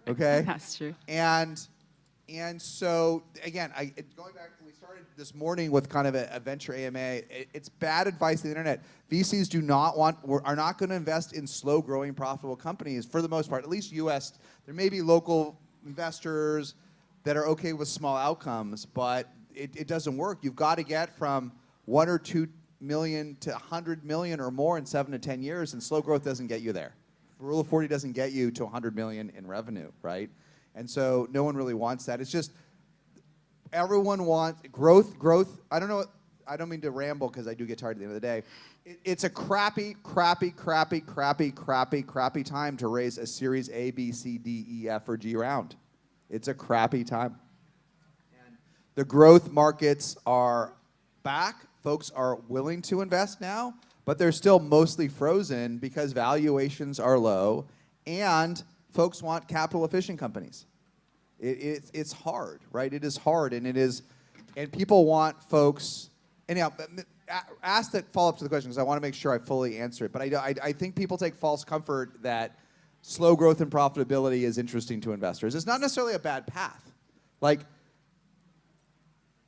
Okay? That's true. And so, again, going back, we started this morning with kind of a venture AMA. It's bad advice to the internet. VCs are not going to invest in slow-growing, profitable companies for the most part, at least US. There may be local investors that are okay with small outcomes, but it doesn't work. You've got to get from 1 or 2 million to 100 million or more in 7 to 10 years, and slow growth doesn't get you there. The rule of 40 doesn't get you to 100 million in revenue, right? And so no one really wants that. It's just everyone wants growth. I don't know. I don't mean to ramble because I do get tired at the end of the day. It's a crappy time to raise a Series A, B, C, D, E, F, or G round. It's a crappy time. And the growth markets are back. Folks are willing to invest now, but they're still mostly frozen because valuations are low, and folks want capital-efficient companies. It's hard, right? It is hard, and people want folks. Anyhow, ask that follow-up to the question because I want to make sure I fully answer it. But I think people take false comfort that slow growth and profitability is interesting to investors. It's not necessarily a bad path. Like,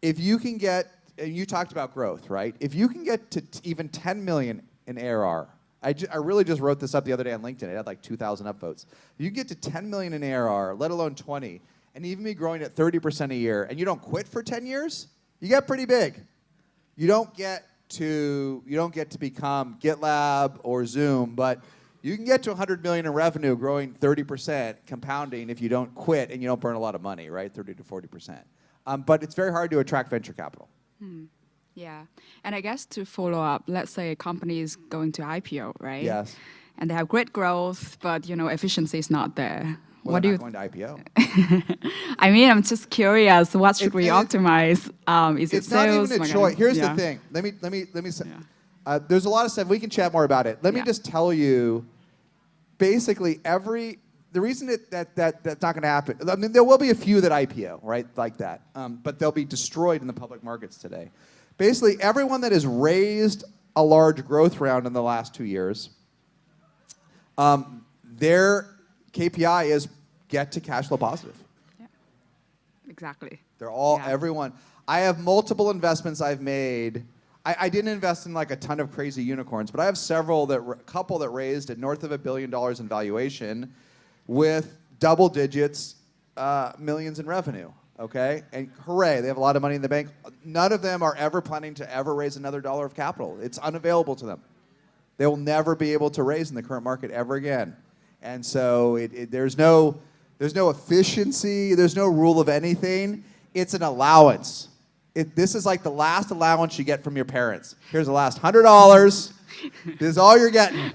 if you can get, and you talked about growth, right? If you can get to even 10 million in ARR, I really just wrote this up the other day on LinkedIn. It had like 2,000 upvotes. You get to 10 million in ARR, let alone 20, and even be growing at 30% a year, and you don't quit for 10 years, you get pretty big. You don't get to become GitLab or Zoom, but you can get to 100 million in revenue, growing 30%, compounding if you don't quit and you don't burn a lot of money, right? 30 to 40%. But it's very hard to attract venture capital. Yeah. And I guess to follow up, let's say a company is going to IPO, right? Yes. And they have great growth, but efficiency is not there. Well, What they're do you? not going to IPO. I mean, I'm just curious. What should we optimize? Is it It's not sales? even a choice. Here's the thing. Let me say. There's a lot of stuff. We can chat more about it. Let me just tell you. Basically, the reason that's not going to happen. I mean, there will be a few that IPO, right, like that, but they'll be destroyed in the public markets today. Basically, everyone that has raised a large growth round in the last 2 years, their KPI is get to cash flow positive. Yeah. Exactly. They're all, everyone. I have multiple investments I've made. I didn't invest in like a ton of crazy unicorns, but I have a couple that raised at north of $1 billion in valuation with double digits, millions in revenue, okay? And hooray, they have a lot of money in the bank. None of them are ever planning to ever raise another dollar of capital. It's unavailable to them. They will never be able to raise in the current market ever again. And so there's no efficiency, there's no rule of anything. It's an allowance. This is like the last allowance you get from your parents. Here's the last $100. This is all you're getting.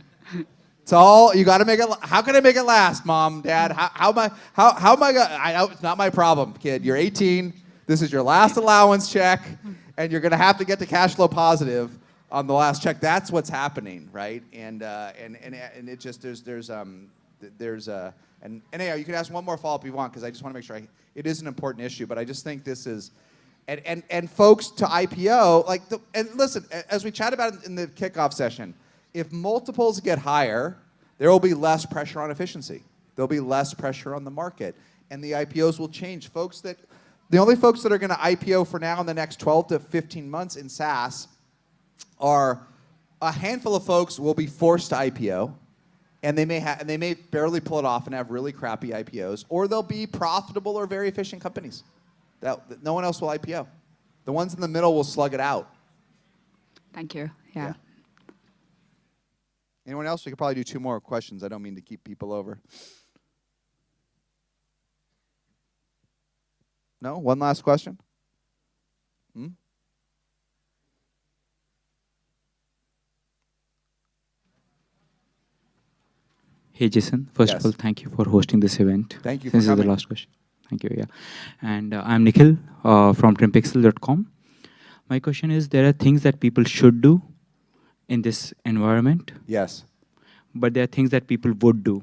It's all you got to make it. How can I make it last, Mom, Dad? How am I gonna? I know it's not my problem, kid. You're 18. This is your last allowance check, and you're gonna have to get to cash flow positive on the last check. That's what's happening, right? And it just and anyhow, you can ask one more follow-up if you want, because I just want to make sure it is an important issue. But I just think this is. And folks to IPO, and listen, as we chat about it in the kickoff session, if multiples get higher, there will be less pressure on efficiency. There'll be less pressure on the market, and the IPOs will change. The only folks that are going to IPO for now in the next 12 to 15 months in SaaS are a handful of folks will be forced to IPO, and they may barely pull it off and have really crappy IPOs, or they'll be profitable or very efficient companies. That no one else will IPO. The ones in the middle will slug it out. Thank you. Yeah. Anyone else? We could probably do 2 more questions. I don't mean to keep people over. No? One last question? Hey, Jason. First of all, thank you for hosting this event. Thank you for coming. This is the last question. Thank you, yeah. And I'm Nikhil from trimpixel.com. My question is, there are things that people should do in this environment. Yes. But there are things that people would do.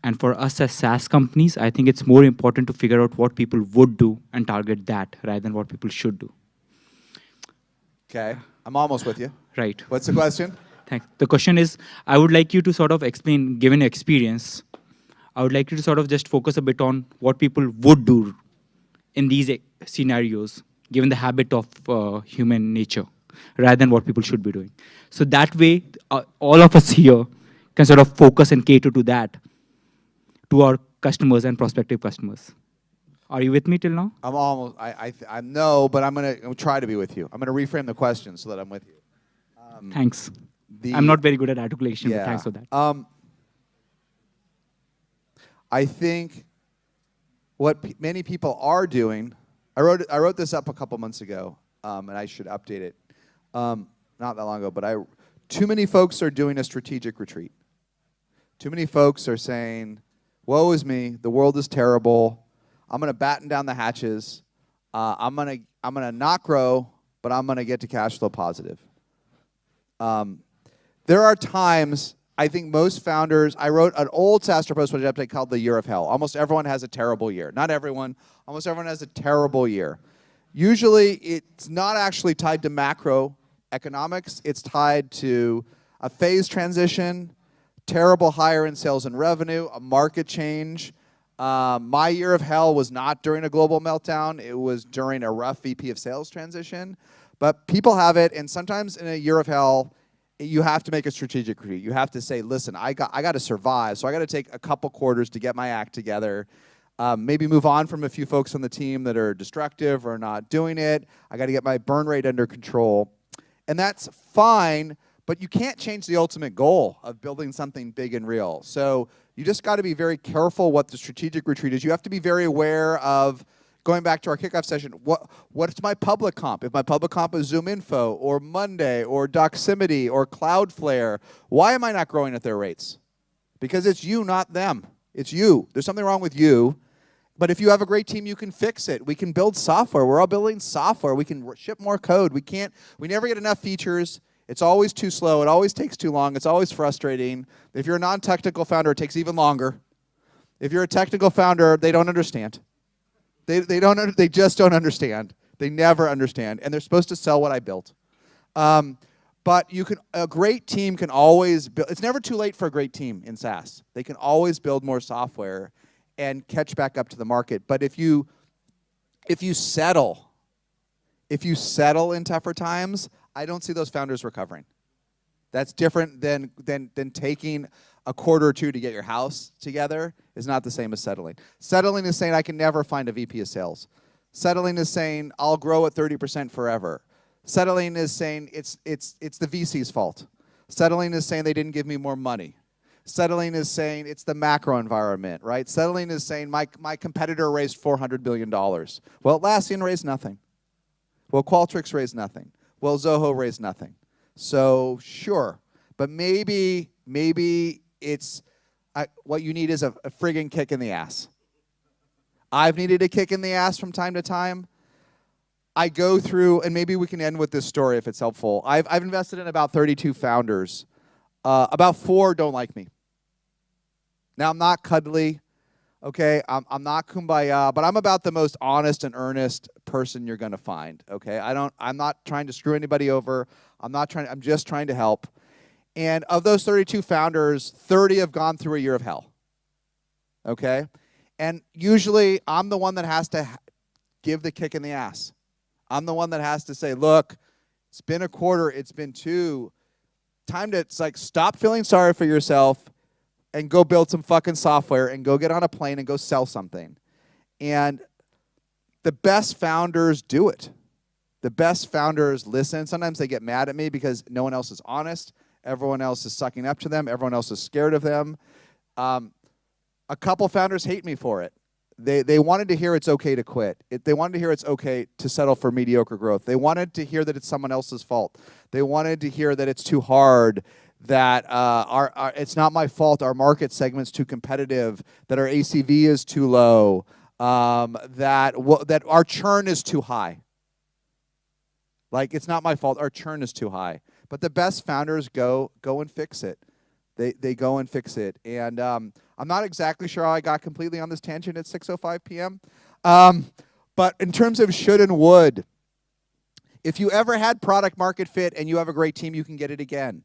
And for us as SaaS companies, I think it's more important to figure out what people would do and target that rather than what people should do. Okay. I'm almost with you. Right. What's the question? Thanks. The question is, I would like you to sort of explain, given experience, I would like you to sort of just focus a bit on what people would do in these scenarios, given the habit of human nature, rather than what people should be doing. So that way, all of us here can sort of focus and cater to that, to our customers and prospective customers. Are you with me till now? I'm almost, I know, but I'm going to try to be with you. I'm going to reframe the question so that I'm with you. Thanks. I'm not very good at articulation, but thanks for that. I think what many people are doing, I wrote this up a couple months ago, and I should update it. Not that long ago, but too many folks are doing a strategic retreat. Too many folks are saying, woe is me, the world is terrible, I'm going to batten down the hatches, I'm going to not grow, but I'm going to get to cash flow positive. There are times, I think most founders, I wrote an old SaaStr post update called The Year of Hell. Almost everyone has a terrible year. Not everyone, almost everyone has a terrible year. Usually it's not actually tied to macroeconomics, it's tied to a phase transition, terrible hire in sales and revenue, a market change. My year of hell was not during a global meltdown, it was during a rough VP of sales transition. But people have it, and sometimes in a year of hell, you have to make a strategic retreat. You have to say, listen, I got to survive, so I got to take a couple quarters to get my act together. Maybe move on from a few folks on the team that are destructive or not doing it. I got to get my burn rate under control. And that's fine, but you can't change the ultimate goal of building something big and real. So you just got to be very careful what the strategic retreat is. You have to be very aware of going back to our kickoff session, what's my public comp? If my public comp is ZoomInfo or Monday or Doximity or Cloudflare, why am I not growing at their rates? Because it's you, not them. It's you. There's something wrong with you. But if you have a great team, you can fix it. We can build software. We're all building software. We can ship more code. We never get enough features. It's always too slow. It always takes too long. It's always frustrating. If you're a non-technical founder, it takes even longer. If you're a technical founder, they don't understand. They just don't understand. They never understand. And they're supposed to sell what I built. But a great team can always build. It's never too late for a great team in SaaS. They can always build more software and catch back up to the market. But if you settle in tougher times, I don't see those founders recovering. That's different than taking a quarter or two to get your house together. Is not the same as settling. Settling is saying I can never find a VP of sales. Settling is saying I'll grow at 30% forever. Settling is saying it's the VC's fault. Settling is saying they didn't give me more money. Settling is saying it's the macro environment, right? Settling is saying my competitor raised $400 billion. Well, Atlassian raised nothing. Well, Qualtrics raised nothing. Well, Zoho raised nothing. So sure, but maybe it's what you need is a friggin' kick in the ass. I've needed a kick in the ass from time to time. I go through, and maybe we can end with this story if it's helpful. I've invested in about 32 founders. About 4 don't like me. Now, I'm not cuddly, okay? I'm not kumbaya, but I'm about the most honest and earnest person you're going to find, okay? I'm not trying to screw anybody over. I'm just trying to help. And of those 32 founders, 30 have gone through a year of hell, okay? And usually, I'm the one that has to give the kick in the ass. I'm the one that has to say, look, it's been a quarter, it's been 2. Time to stop feeling sorry for yourself and go build some fucking software and go get on a plane and go sell something. And the best founders do it. The best founders listen. Sometimes they get mad at me because no one else is honest. Everyone else is sucking up to them. Everyone else is scared of them. A couple founders hate me for it. They wanted to hear it's okay to quit. They wanted to hear it's okay to settle for mediocre growth. They wanted to hear that it's someone else's fault. They wanted to hear that it's too hard, that it's not my fault, our market segment's too competitive, that our ACV is too low, that our churn is too high. Like, it's not my fault, our churn is too high. But the best founders go and fix it. They go and fix it. And I'm not exactly sure how I got completely on this tangent at 6:05 p.m. But in terms of should and would, if you ever had product market fit and you have a great team, you can get it again.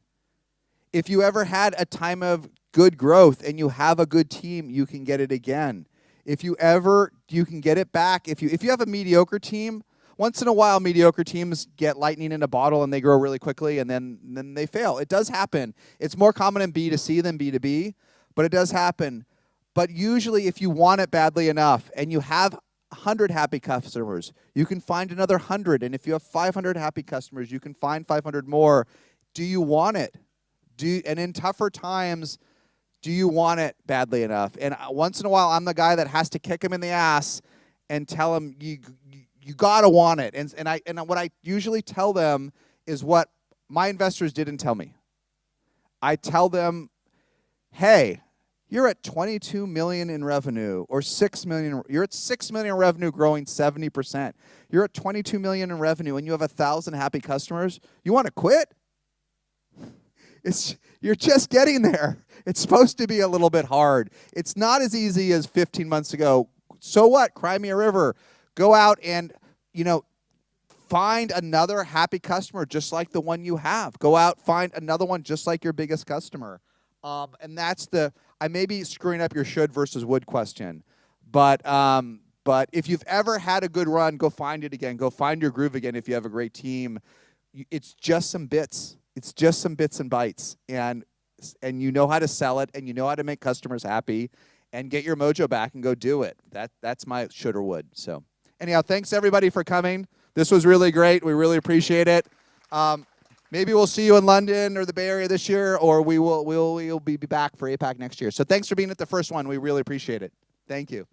If you ever had a time of good growth and you have a good team, you can get it again. You can get it back. If you have a mediocre team, once in a while, mediocre teams get lightning in a bottle and they grow really quickly and then they fail. It does happen. It's more common in B2C than B2B, but it does happen. But usually if you want it badly enough and you have 100 happy customers, you can find another 100. And if you have 500 happy customers, you can find 500 more. Do you want it? And in tougher times, do you want it badly enough? And once in a while, I'm the guy that has to kick him in the ass and tell him, you gotta want it. And what I usually tell them is what my investors didn't tell me. I tell them, hey, you're at 22 million in revenue, or 6 million. You're at 6 million in revenue, growing 70%. You're at 22 million in revenue, and you have 1,000 happy customers. You want to quit? You're just getting there. It's supposed to be a little bit hard. It's not as easy as 15 months ago. So what? Cry me a river. Go out and, find another happy customer just like the one you have. Go out, find another one just like your biggest customer. And that's I may be screwing up your should versus would question. But if you've ever had a good run, go find it again. Go find your groove again if you have a great team. It's just some bits. It's just some bits and bytes. And you know how to sell it, and you know how to make customers happy, and get your mojo back and go do it. That's my should or would. So anyhow, thanks everybody for coming. This was really great. We really appreciate it. Maybe we'll see you in London or the Bay Area this year, or we'll be back for APAC next year. So thanks for being at the first one. We really appreciate it. Thank you.